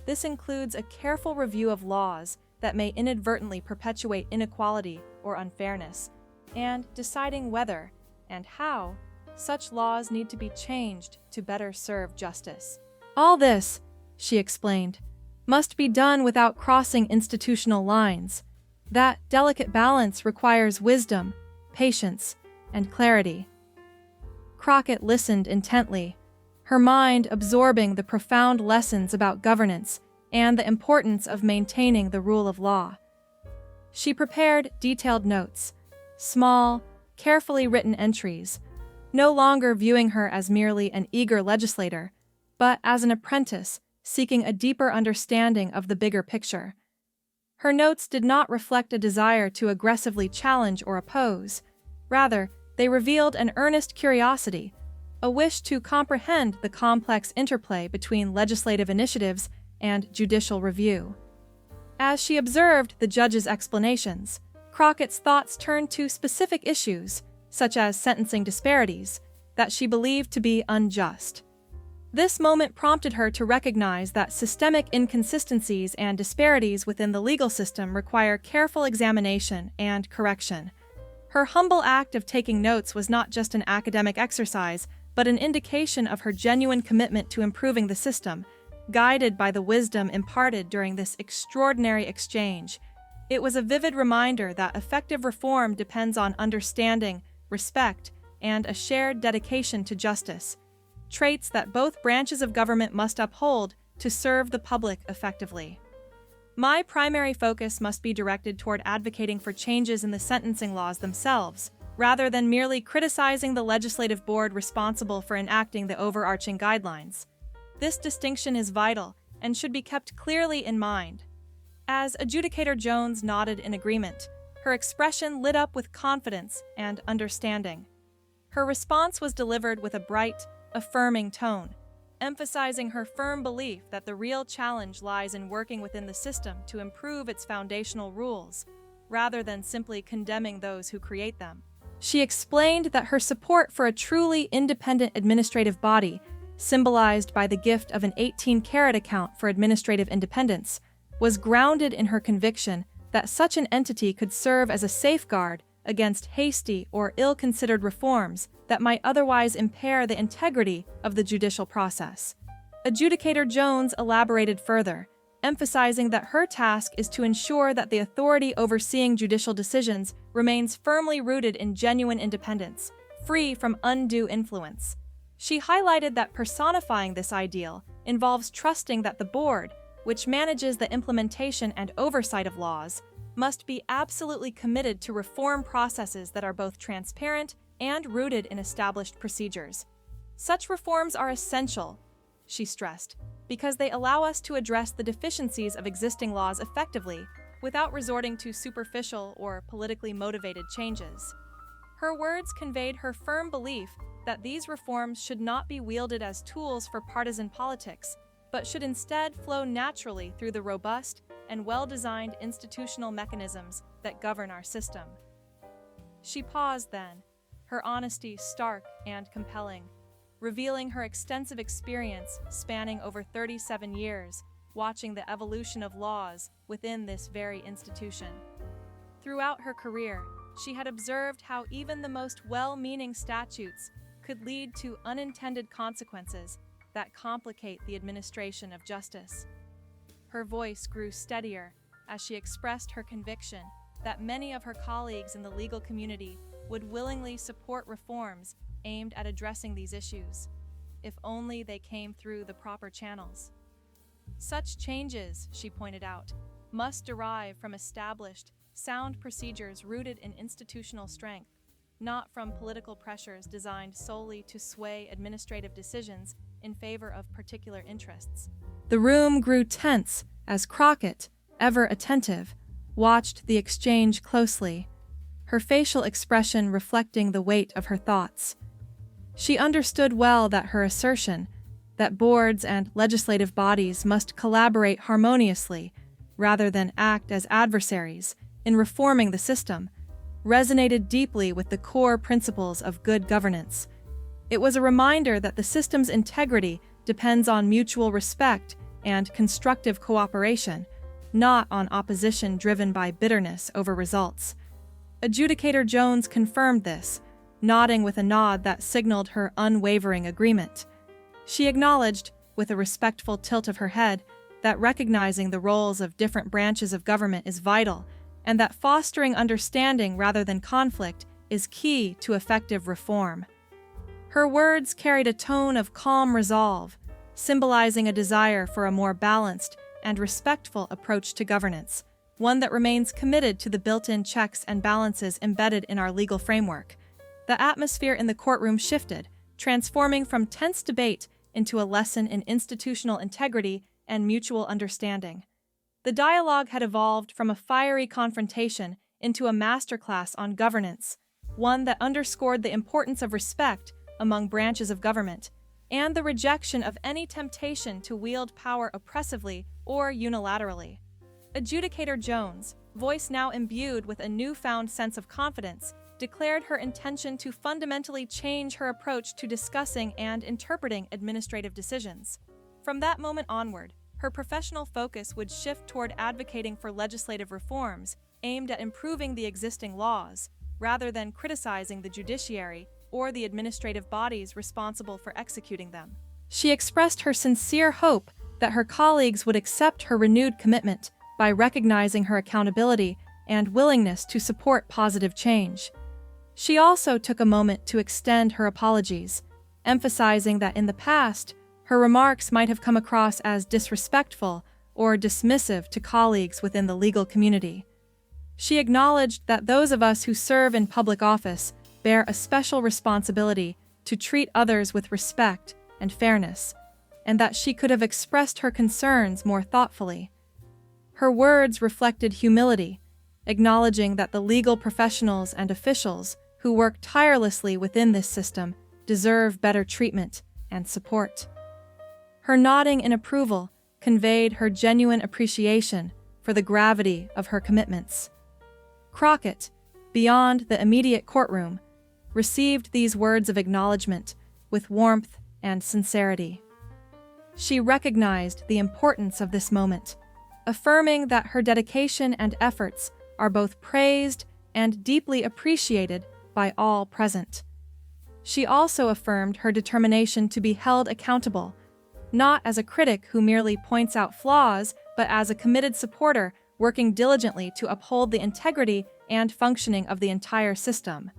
This includes a careful review of laws that may inadvertently perpetuate inequality or unfairness, and deciding whether and how such laws need to be changed to better serve justice. All this, she explained, must be done without crossing institutional lines. That delicate balance requires wisdom, patience, and clarity. Crockett listened intently, her mind absorbing the profound lessons about governance and the importance of maintaining the rule of law. She prepared detailed notes, small, carefully written entries, no longer viewing her as merely an eager legislator, but as an apprentice seeking a deeper understanding of the bigger picture. Her notes did not reflect a desire to aggressively challenge or oppose. Rather, they revealed an earnest curiosity, a wish to comprehend the complex interplay between legislative initiatives and judicial review. As she observed the judge's explanations, Crockett's thoughts turned to specific issues, such as sentencing disparities, that she believed to be unjust. This moment prompted her to recognize that systemic inconsistencies and disparities within the legal system require careful examination and correction. Her humble act of taking notes was not just an academic exercise, but an indication of her genuine commitment to improving the system, guided by the wisdom imparted during this extraordinary exchange. It was a vivid reminder that effective reform depends on understanding, respect, and a shared dedication to justice, traits that both branches of government must uphold to serve the public effectively. My primary focus must be directed toward advocating for changes in the sentencing laws themselves, rather than merely criticizing the legislative board responsible for enacting the overarching guidelines. This distinction is vital and should be kept clearly in mind. As Adjudicator Jones nodded in agreement, her expression lit up with confidence and understanding. Her response was delivered with a bright, affirming tone, emphasizing her firm belief that the real challenge lies in working within the system to improve its foundational rules, rather than simply condemning those who create them. She explained that her support for a truly independent administrative body, symbolized by the gift of an 18-karat account for administrative independence, was grounded in her conviction that such an entity could serve as a safeguard against hasty or ill-considered reforms that might otherwise impair the integrity of the judicial process. Adjudicator Jones elaborated further, emphasizing that her task is to ensure that the authority overseeing judicial decisions remains firmly rooted in genuine independence, free from undue influence. She highlighted that personifying this ideal involves trusting that the board, which manages the implementation and oversight of laws, must be absolutely committed to reform processes that are both transparent and rooted in established procedures. Such reforms are essential, she stressed, because they allow us to address the deficiencies of existing laws effectively without resorting to superficial or politically motivated changes. Her words conveyed her firm belief that these reforms should not be wielded as tools for partisan politics, but should instead flow naturally through the robust and well-designed institutional mechanisms that govern our system. She paused then, her honesty stark and compelling, revealing her extensive experience spanning over 37 years, watching the evolution of laws within this very institution. Throughout her career, she had observed how even the most well-meaning statutes could lead to unintended consequences that complicate the administration of justice. Her voice grew steadier as she expressed her conviction that many of her colleagues in the legal community would willingly support reforms aimed at addressing these issues, if only they came through the proper channels. Such changes, she pointed out, must derive from established, sound procedures rooted in institutional strength, not from political pressures designed solely to sway administrative decisions in favor of particular interests. The room grew tense as Crockett, ever attentive, watched the exchange closely, her facial expression reflecting the weight of her thoughts. She understood well that her assertion, that boards and legislative bodies must collaborate harmoniously rather than act as adversaries in reforming the system, resonated deeply with the core principles of good governance. It was a reminder that the system's integrity depends on mutual respect and constructive cooperation, not on opposition driven by bitterness over results. Adjudicator Jones confirmed this, nodding with a nod that signaled her unwavering agreement. She acknowledged, with a respectful tilt of her head, that recognizing the roles of different branches of government is vital, and that fostering understanding rather than conflict is key to effective reform. Her words carried a tone of calm resolve, symbolizing a desire for a more balanced and respectful approach to governance, one that remains committed to the built-in checks and balances embedded in our legal framework. The atmosphere in the courtroom shifted, transforming from tense debate into a lesson in institutional integrity and mutual understanding. The dialogue had evolved from a fiery confrontation into a masterclass on governance, one that underscored the importance of respect among branches of government and the rejection of any temptation to wield power oppressively or unilaterally. Adjudicator Jones, voice now imbued with a newfound sense of confidence, declared her intention to fundamentally change her approach to discussing and interpreting administrative decisions. From that moment onward, her professional focus would shift toward advocating for legislative reforms aimed at improving the existing laws, rather than criticizing the judiciary or the administrative bodies responsible for executing them. She expressed her sincere hope that her colleagues would accept her renewed commitment by recognizing her accountability and willingness to support positive change. She also took a moment to extend her apologies, emphasizing that in the past, her remarks might have come across as disrespectful or dismissive to colleagues within the legal community. She acknowledged that those of us who serve in public office bear a special responsibility to treat others with respect and fairness, and that she could have expressed her concerns more thoughtfully. Her words reflected humility, acknowledging that the legal professionals and officials who work tirelessly within this system deserve better treatment and support. Her nodding in approval conveyed her genuine appreciation for the gravity of her commitments. Crockett, beyond the immediate courtroom, received these words of acknowledgement with warmth and sincerity. She recognized the importance of this moment, affirming that her dedication and efforts are both praised and deeply appreciated by all present. She also affirmed her determination to be held accountable, not as a critic who merely points out flaws, but as a committed supporter working diligently to uphold the integrity and functioning of the entire system.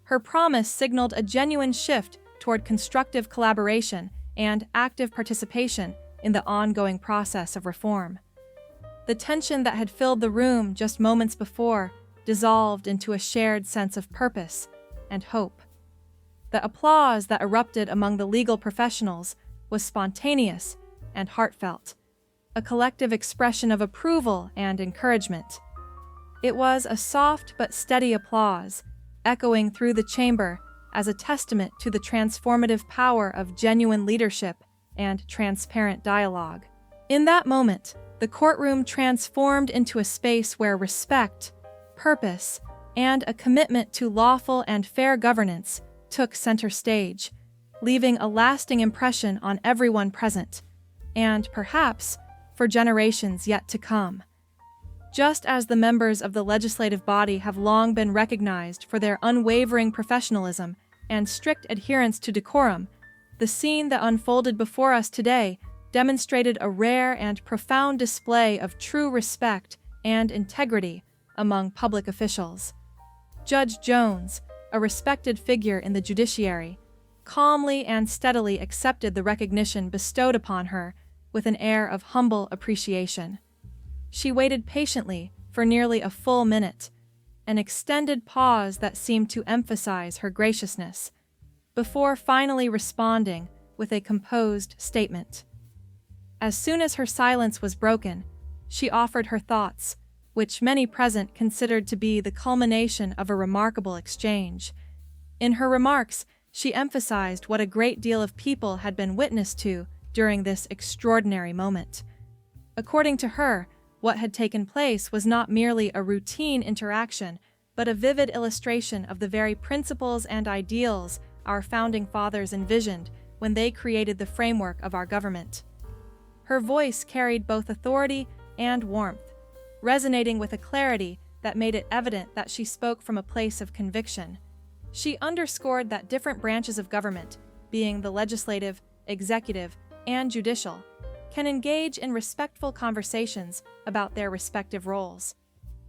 Her promise signaled a genuine shift toward constructive collaboration and active participation in the ongoing process of reform. The tension that had filled the room just moments before dissolved into a shared sense of purpose and hope. The applause that erupted among the legal professionals was spontaneous and heartfelt, a collective expression of approval and encouragement. It was a soft but steady applause, echoing through the chamber as a testament to the transformative power of genuine leadership and transparent dialogue. In that moment, the courtroom transformed into a space where respect, purpose, and a commitment to lawful and fair governance took center stage, leaving a lasting impression on everyone present, and perhaps for generations yet to come. Just as the members of the legislative body have long been recognized for their unwavering professionalism and strict adherence to decorum, the scene that unfolded before us today demonstrated a rare and profound display of true respect and integrity among public officials. Judge Jones, a respected figure in the judiciary, calmly and steadily accepted the recognition bestowed upon her with an air of humble appreciation. She waited patiently for nearly a full minute, an extended pause that seemed to emphasize her graciousness, before finally responding with a composed statement. As soon as her silence was broken, she offered her thoughts, which many present considered to be the culmination of a remarkable exchange. In her remarks, she emphasized what a great deal of people had been witness to during this extraordinary moment. According to her, what had taken place was not merely a routine interaction, but a vivid illustration of the very principles and ideals our founding fathers envisioned when they created the framework of our government. Her voice carried both authority and warmth, resonating with a clarity that made it evident that she spoke from a place of conviction. She underscored that different branches of government, being the legislative, executive, and judicial, can engage in respectful conversations about their respective roles.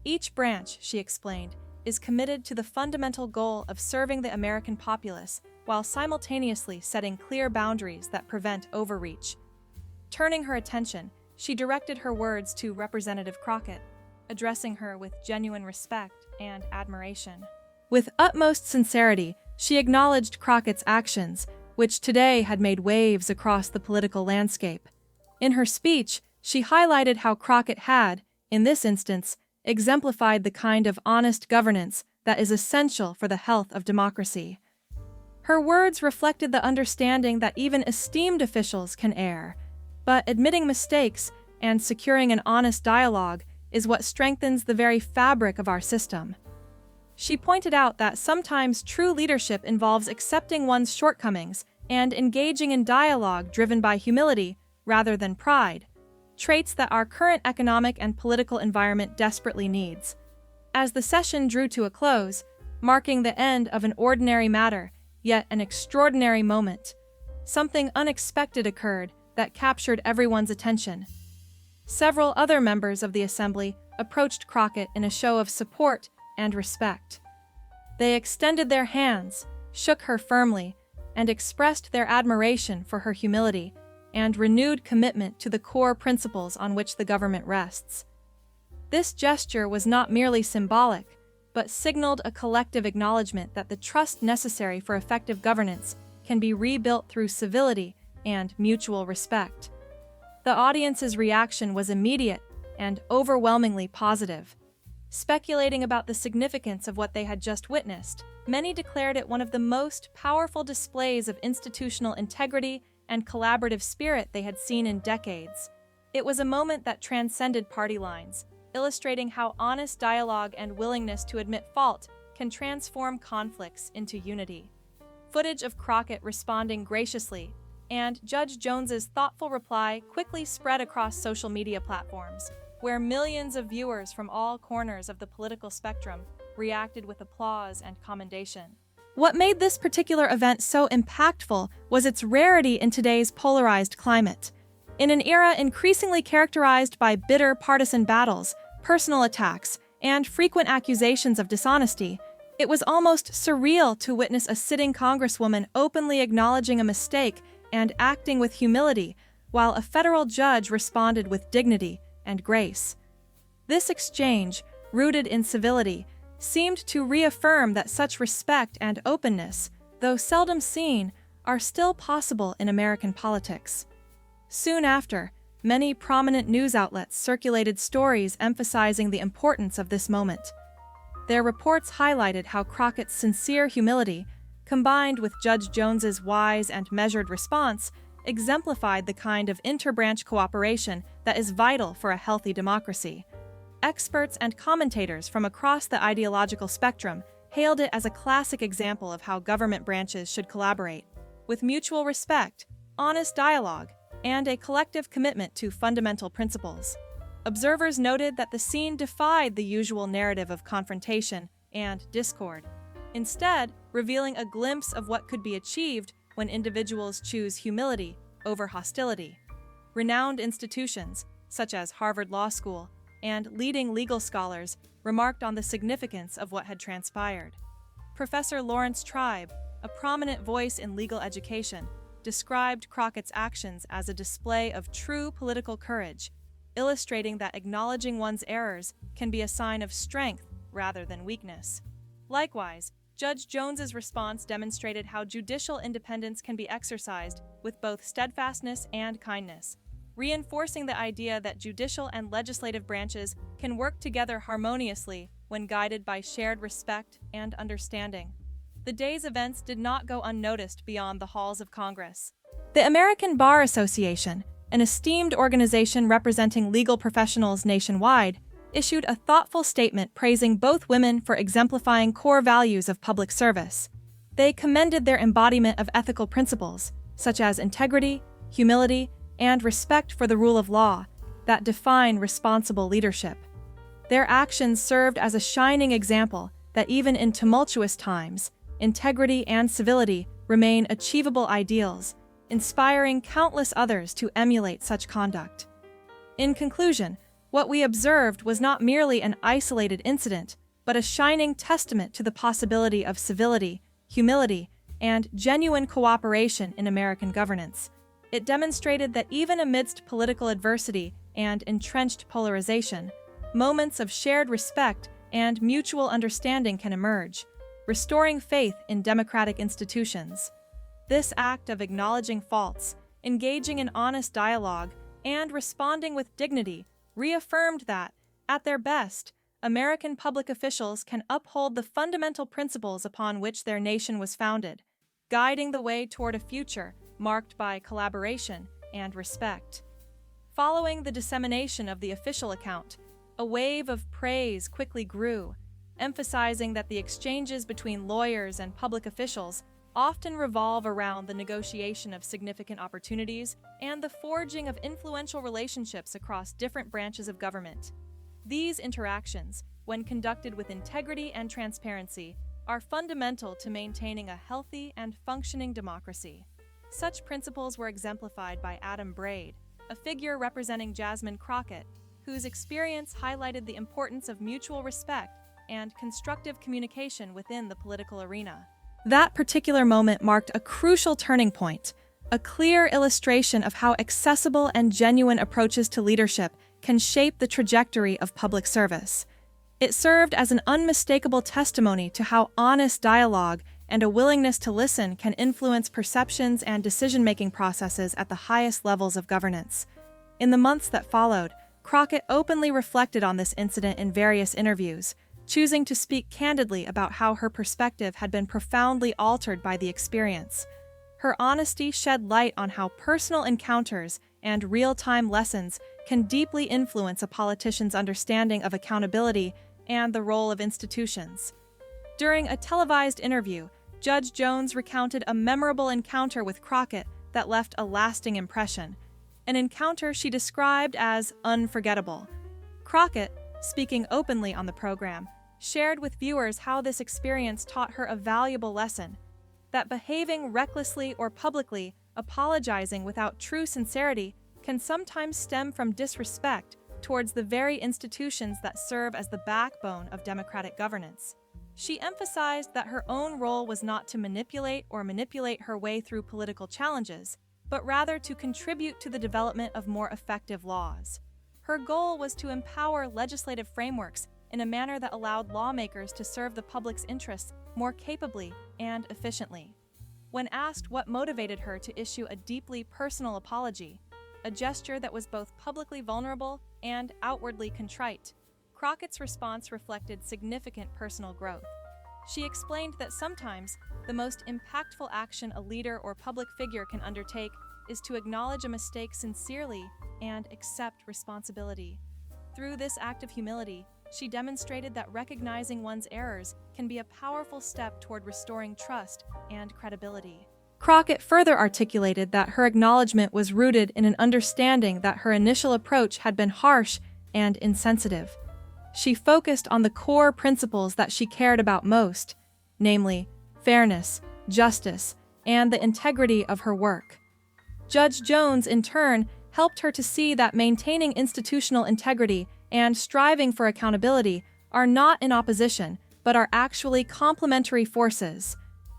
Each branch, she explained, is committed to the fundamental goal of serving the American populace while simultaneously setting clear boundaries that prevent overreach. Turning her attention, She directed her words to Representative Crockett, addressing her with genuine respect and admiration. With utmost sincerity, she acknowledged Crockett's actions, which today had made waves across the political landscape. In her speech, she highlighted how Crockett had, in this instance, exemplified the kind of honest governance that is essential for the health of democracy. Her words reflected the understanding that even esteemed officials can err, but admitting mistakes and securing an honest dialogue is what strengthens the very fabric of our system. She pointed out that sometimes true leadership involves accepting one's shortcomings and engaging in dialogue driven by humility rather than pride, traits that our current economic and political environment desperately needs. As the session drew to a close, marking the end of an ordinary matter, yet an extraordinary moment, something unexpected occurred that captured everyone's attention. Several other members of the assembly approached Crockett in a show of support and respect. They extended their hands, shook her firmly, and expressed their admiration for her humility and renewed commitment to the core principles on which the government rests. This gesture was not merely symbolic, but signaled a collective acknowledgement that the trust necessary for effective governance can be rebuilt through civility and mutual respect. The audience's reaction was immediate and overwhelmingly positive. Speculating about the significance of what they had just witnessed, many declared it one of the most powerful displays of institutional integrity and collaborative spirit they had seen in decades. It was a moment that transcended party lines, illustrating how honest dialogue and willingness to admit fault can transform conflicts into unity. Footage of Crockett responding graciously and Judge Jones's thoughtful reply quickly spread across social media platforms, where millions of viewers from all corners of the political spectrum reacted with applause and commendation. What made this particular event so impactful was its rarity in today's polarized climate. In an era increasingly characterized by bitter partisan battles, personal attacks, and frequent accusations of dishonesty, it was almost surreal to witness a sitting congresswoman openly acknowledging a mistake and acting with humility, while a federal judge responded with dignity and grace. This exchange, rooted in civility, seemed to reaffirm that such respect and openness, though seldom seen, are still possible in American politics. Soon after, many prominent news outlets circulated stories emphasizing the importance of this moment. Their reports highlighted how Crockett's sincere humility, combined with Judge Jones's wise and measured response, exemplified the kind of interbranch cooperation that is vital for a healthy democracy. Experts and commentators from across the ideological spectrum hailed it as a classic example of how government branches should collaborate, with mutual respect, honest dialogue, and a collective commitment to fundamental principles. Observers noted that the scene defied the usual narrative of confrontation and discord, instead revealing a glimpse of what could be achieved when individuals choose humility over hostility. Renowned institutions, such as Harvard Law School, and leading legal scholars remarked on the significance of what had transpired. Professor Lawrence Tribe, a prominent voice in legal education, described Crockett's actions as a display of true political courage, illustrating that acknowledging one's errors can be a sign of strength rather than weakness. Likewise, Judge Jones's response demonstrated how judicial independence can be exercised with both steadfastness and kindness, reinforcing the idea that judicial and legislative branches can work together harmoniously when guided by shared respect and understanding. The day's events did not go unnoticed beyond the halls of Congress. The American Bar Association, an esteemed organization representing legal professionals nationwide, issued a thoughtful statement praising both women for exemplifying core values of public service. They commended their embodiment of ethical principles, such as integrity, humility, and respect for the rule of law, that define responsible leadership. Their actions served as a shining example that even in tumultuous times, integrity and civility remain achievable ideals, inspiring countless others to emulate such conduct. In conclusion, what we observed was not merely an isolated incident, but a shining testament to the possibility of civility, humility, and genuine cooperation in American governance. It demonstrated that even amidst political adversity and entrenched polarization, moments of shared respect and mutual understanding can emerge, restoring faith in democratic institutions. This act of acknowledging faults, engaging in honest dialogue, and responding with dignity reaffirmed that, at their best, American public officials can uphold the fundamental principles upon which their nation was founded, guiding the way toward a future marked by collaboration and respect. Following the dissemination of the official account, a wave of praise quickly grew, emphasizing that the exchanges between lawyers and public officials often revolve around the negotiation of significant opportunities and the forging of influential relationships across different branches of government. These interactions, when conducted with integrity and transparency, are fundamental to maintaining a healthy and functioning democracy. Such principles were exemplified by Adam Braid, a figure representing Jasmine Crockett, whose experience highlighted the importance of mutual respect and constructive communication within the political arena. That particular moment marked a crucial turning point, a clear illustration of how accessible and genuine approaches to leadership can shape the trajectory of public service. It served as an unmistakable testimony to how honest dialogue and a willingness to listen can influence perceptions and decision-making processes at the highest levels of governance. In the months that followed, Crockett openly reflected on this incident in various interviews, choosing to speak candidly about how her perspective had been profoundly altered by the experience. Her honesty shed light on how personal encounters and real-time lessons can deeply influence a politician's understanding of accountability and the role of institutions. During a televised interview, Judge Jones recounted a memorable encounter with Crockett that left a lasting impression, an encounter she described as unforgettable. Crockett, speaking openly on the program, shared with viewers how this experience taught her a valuable lesson, that behaving recklessly or publicly, apologizing without true sincerity, can sometimes stem from disrespect towards the very institutions that serve as the backbone of democratic governance. She emphasized that her own role was not to manipulate her way through political challenges, but rather to contribute to the development of more effective laws. Her goal was to empower legislative frameworks in a manner that allowed lawmakers to serve the public's interests more capably and efficiently. When asked what motivated her to issue a deeply personal apology, a gesture that was both publicly vulnerable and outwardly contrite, Crockett's response reflected significant personal growth. She explained that sometimes the most impactful action a leader or public figure can undertake is to acknowledge a mistake sincerely and accept responsibility. Through this act of humility, she demonstrated that recognizing one's errors can be a powerful step toward restoring trust and credibility. Crockett further articulated that her acknowledgement was rooted in an understanding that her initial approach had been harsh and insensitive. She focused on the core principles that she cared about most, namely fairness, justice, and the integrity of her work. Judge Jones, in turn, helped her to see that maintaining institutional integrity and striving for accountability are not in opposition, but are actually complementary forces.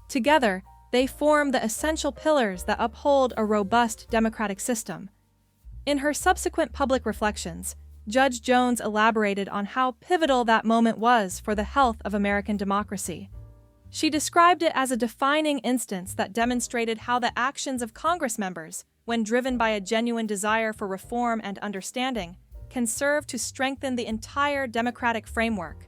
Together, they form the essential pillars that uphold a robust democratic system. In her subsequent public reflections, Judge Jones elaborated on how pivotal that moment was for the health of American democracy. She described it as a defining instance that demonstrated how the actions of Congress members, when driven by a genuine desire for reform and understanding, can serve to strengthen the entire democratic framework.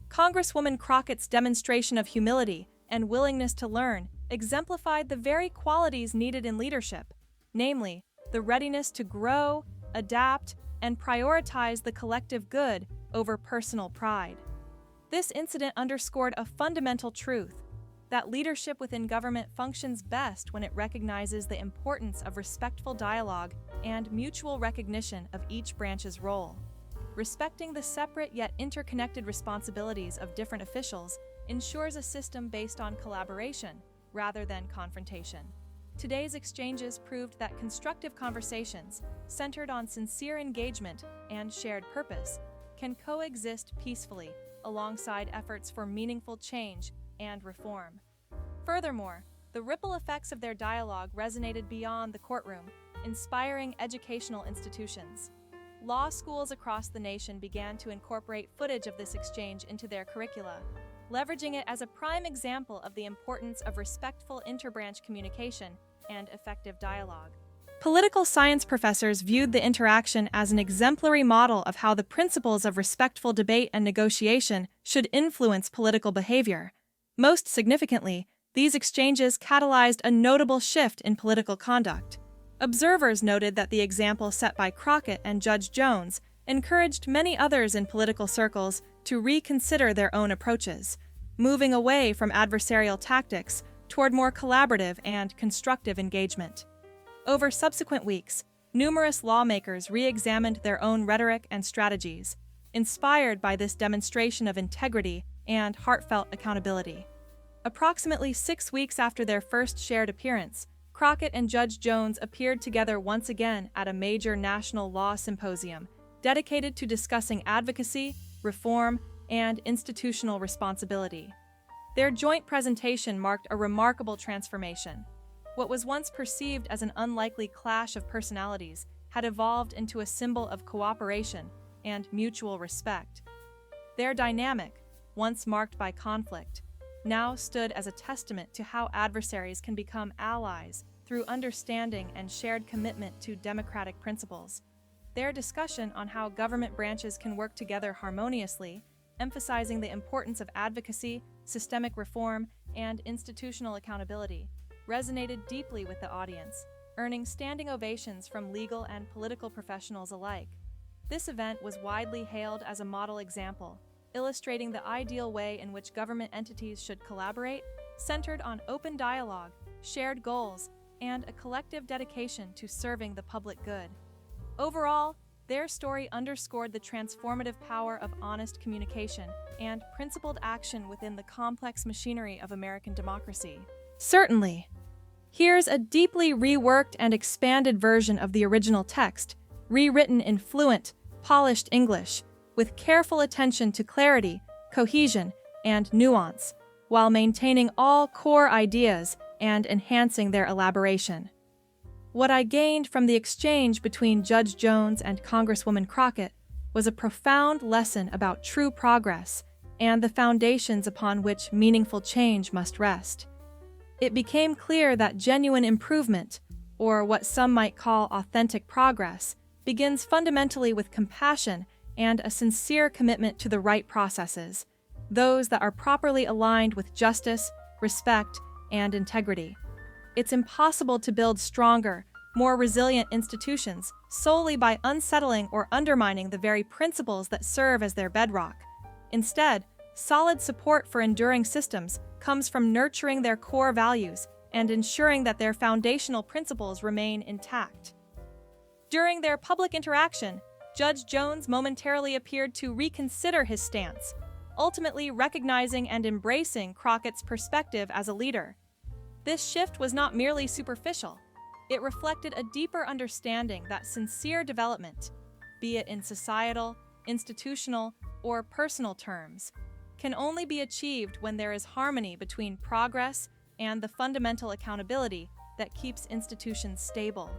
Congresswoman Crockett's demonstration of humility and willingness to learn exemplified the very qualities needed in leadership, namely, the readiness to grow, adapt, and prioritize the collective good over personal pride. This incident underscored a fundamental truth, that leadership within government functions best when it recognizes the importance of respectful dialogue and mutual recognition of each branch's role. Respecting the separate yet interconnected responsibilities of different officials ensures a system based on collaboration rather than confrontation. Today's exchanges proved that constructive conversations, centered on sincere engagement and shared purpose, can coexist peacefully alongside efforts for meaningful change and reform. Furthermore, the ripple effects of their dialogue resonated beyond the courtroom, inspiring educational institutions. law schools across the nation began to incorporate footage of this exchange into their curricula, leveraging it as a prime example of the importance of respectful interbranch communication and effective dialogue. Political science professors viewed the interaction as an exemplary model of how the principles of respectful debate and negotiation should influence political behavior. Most significantly, these exchanges catalyzed a notable shift in political conduct. Observers noted that the example set by Crockett and Judge Jones encouraged many others in political circles to reconsider their own approaches, moving away from adversarial tactics toward more collaborative and constructive engagement. Over subsequent weeks, numerous lawmakers re-examined their own rhetoric and strategies, inspired by this demonstration of integrity and heartfelt accountability. Approximately 6 weeks after their first shared appearance, Crockett and Judge Jones appeared together once again at a major national law symposium dedicated to discussing advocacy, reform, and institutional responsibility. Their joint presentation marked a remarkable transformation. What was once perceived as an unlikely clash of personalities had evolved into a symbol of cooperation and mutual respect. Their dynamic, once marked by conflict, now stood as a testament to how adversaries can become allies through understanding and shared commitment to democratic principles. Their discussion on how government branches can work together harmoniously, emphasizing the importance of advocacy, systemic reform, and institutional accountability, resonated deeply with the audience, earning standing ovations from legal and political professionals alike. This event was widely hailed as a model example, illustrating the ideal way in which government entities should collaborate, centered on open dialogue, shared goals, and a collective dedication to serving the public good. Overall, their story underscored the transformative power of honest communication and principled action within the complex machinery of American democracy. Certainly. Here's a deeply reworked and expanded version of the original text, rewritten in fluent, polished English, with careful attention to clarity, cohesion, and nuance, while maintaining all core ideas and enhancing their elaboration. What I gained from the exchange between Judge Jones and Congresswoman Crockett was a profound lesson about true progress and the foundations upon which meaningful change must rest. It became clear that genuine improvement, or what some might call authentic progress, begins fundamentally with compassion and a sincere commitment to the right processes, those that are properly aligned with justice, respect, and integrity. It's impossible to build stronger, more resilient institutions solely by unsettling or undermining the very principles that serve as their bedrock. Instead, solid support for enduring systems comes from nurturing their core values and ensuring that their foundational principles remain intact. During their public interaction, Judge Jones momentarily appeared to reconsider his stance, ultimately recognizing and embracing Crockett's perspective as a leader. This shift was not merely superficial. It reflected a deeper understanding that sincere development, be it in societal, institutional, or personal terms, can only be achieved when there is harmony between progress and the fundamental accountability that keeps institutions stable.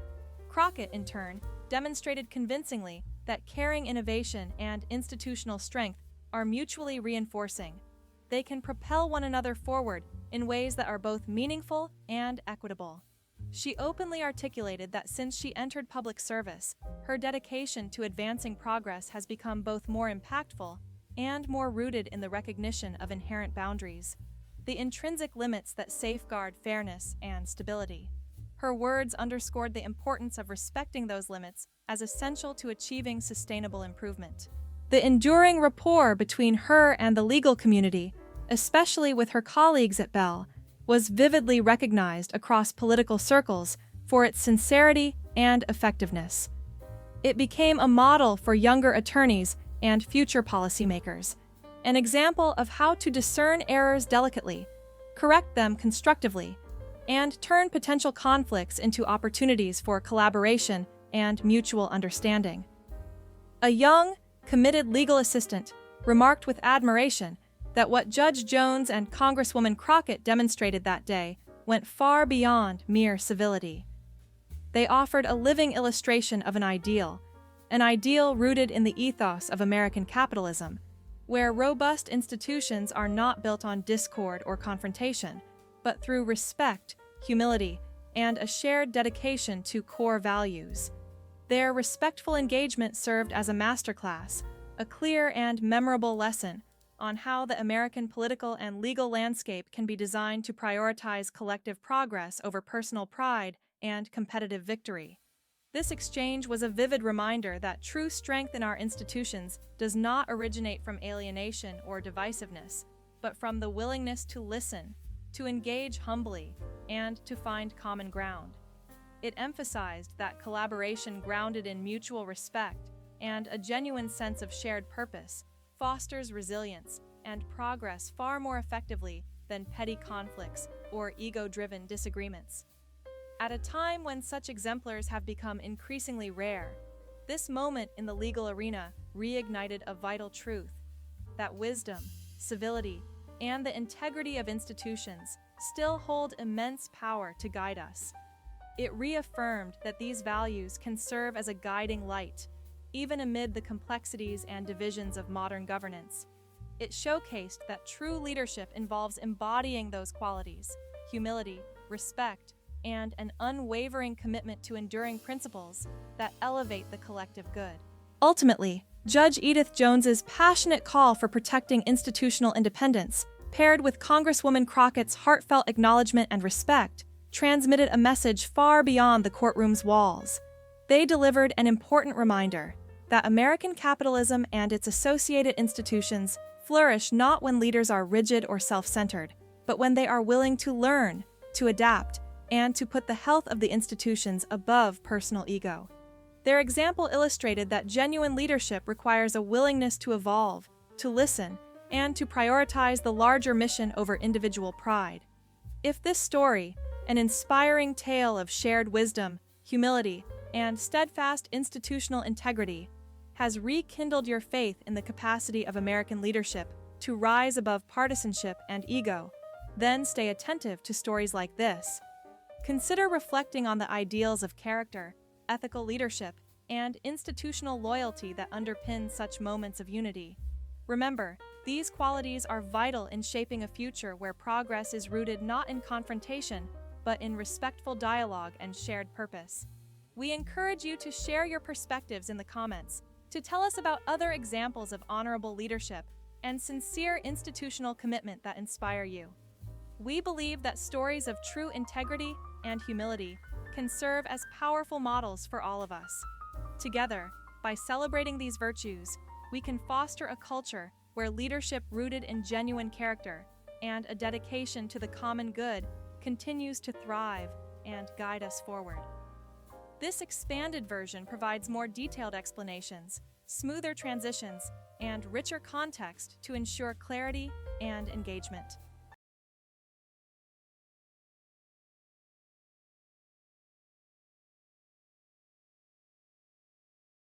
Crockett, in turn, demonstrated convincingly that caring innovation and institutional strength are mutually reinforcing. They can propel one another forward in ways that are both meaningful and equitable. She openly articulated that since she entered public service, her dedication to advancing progress has become both more impactful and more rooted in the recognition of inherent boundaries, the intrinsic limits that safeguard fairness and stability. Her words underscored the importance of respecting those limits as essential to achieving sustainable improvement. The enduring rapport between her and the legal community, especially with her colleagues at Bell, was vividly recognized across political circles for its sincerity and effectiveness. It became a model for younger attorneys and future policymakers, an example of how to discern errors delicately, correct them constructively, and turn potential conflicts into opportunities for collaboration and mutual understanding. A young, committed legal assistant remarked with admiration that what Judge Jones and Congresswoman Crockett demonstrated that day went far beyond mere civility. They offered a living illustration of an ideal, an ideal rooted in the ethos of American capitalism, where robust institutions are not built on discord or confrontation, but through respect, humility, and a shared dedication to core values. Their respectful engagement served as a masterclass, a clear and memorable lesson on how the American political and legal landscape can be designed to prioritize collective progress over personal pride and competitive victory. This exchange was a vivid reminder that true strength in our institutions does not originate from alienation or divisiveness, but from the willingness to listen, to engage humbly, and to find common ground. It emphasized that collaboration grounded in mutual respect and a genuine sense of shared purpose fosters resilience and progress far more effectively than petty conflicts or ego-driven disagreements. At a time when such exemplars have become increasingly rare, this moment in the legal arena reignited a vital truth: that wisdom, civility, and the integrity of institutions still hold immense power to guide us. It reaffirmed that these values can serve as a guiding light, even amid the complexities and divisions of modern governance. It showcased that true leadership involves embodying those qualities: humility, respect, and an unwavering commitment to enduring principles that elevate the collective good. Ultimately, Judge Edith Jones's passionate call for protecting institutional independence, paired with Congresswoman Crocketts' heartfelt acknowledgement and respect, transmitted a message far beyond the courtroom's walls. They delivered an important reminder that American capitalism and its associated institutions flourish not when leaders are rigid or self-centered, but when they are willing to learn, to adapt, and to put the health of the institutions above personal ego. Their example illustrated that genuine leadership requires a willingness to evolve, to listen, and to prioritize the larger mission over individual pride. If this story, an inspiring tale of shared wisdom, humility, and steadfast institutional integrity, has rekindled your faith in the capacity of American leadership to rise above partisanship and ego, then stay attentive to stories like this. Consider reflecting on the ideals of character, ethical leadership, and institutional loyalty that underpin such moments of unity. Remember, these qualities are vital in shaping a future where progress is rooted not in confrontation, but in respectful dialogue and shared purpose. We encourage you to share your perspectives in the comments, to tell us about other examples of honorable leadership and sincere institutional commitment that inspire you. We believe that stories of true integrity and humility can serve as powerful models for all of us. Together, by celebrating these virtues, we can foster a culture where leadership rooted in genuine character and a dedication to the common good continues to thrive and guide us forward. This expanded version provides more detailed explanations, smoother transitions, and richer context to ensure clarity and engagement.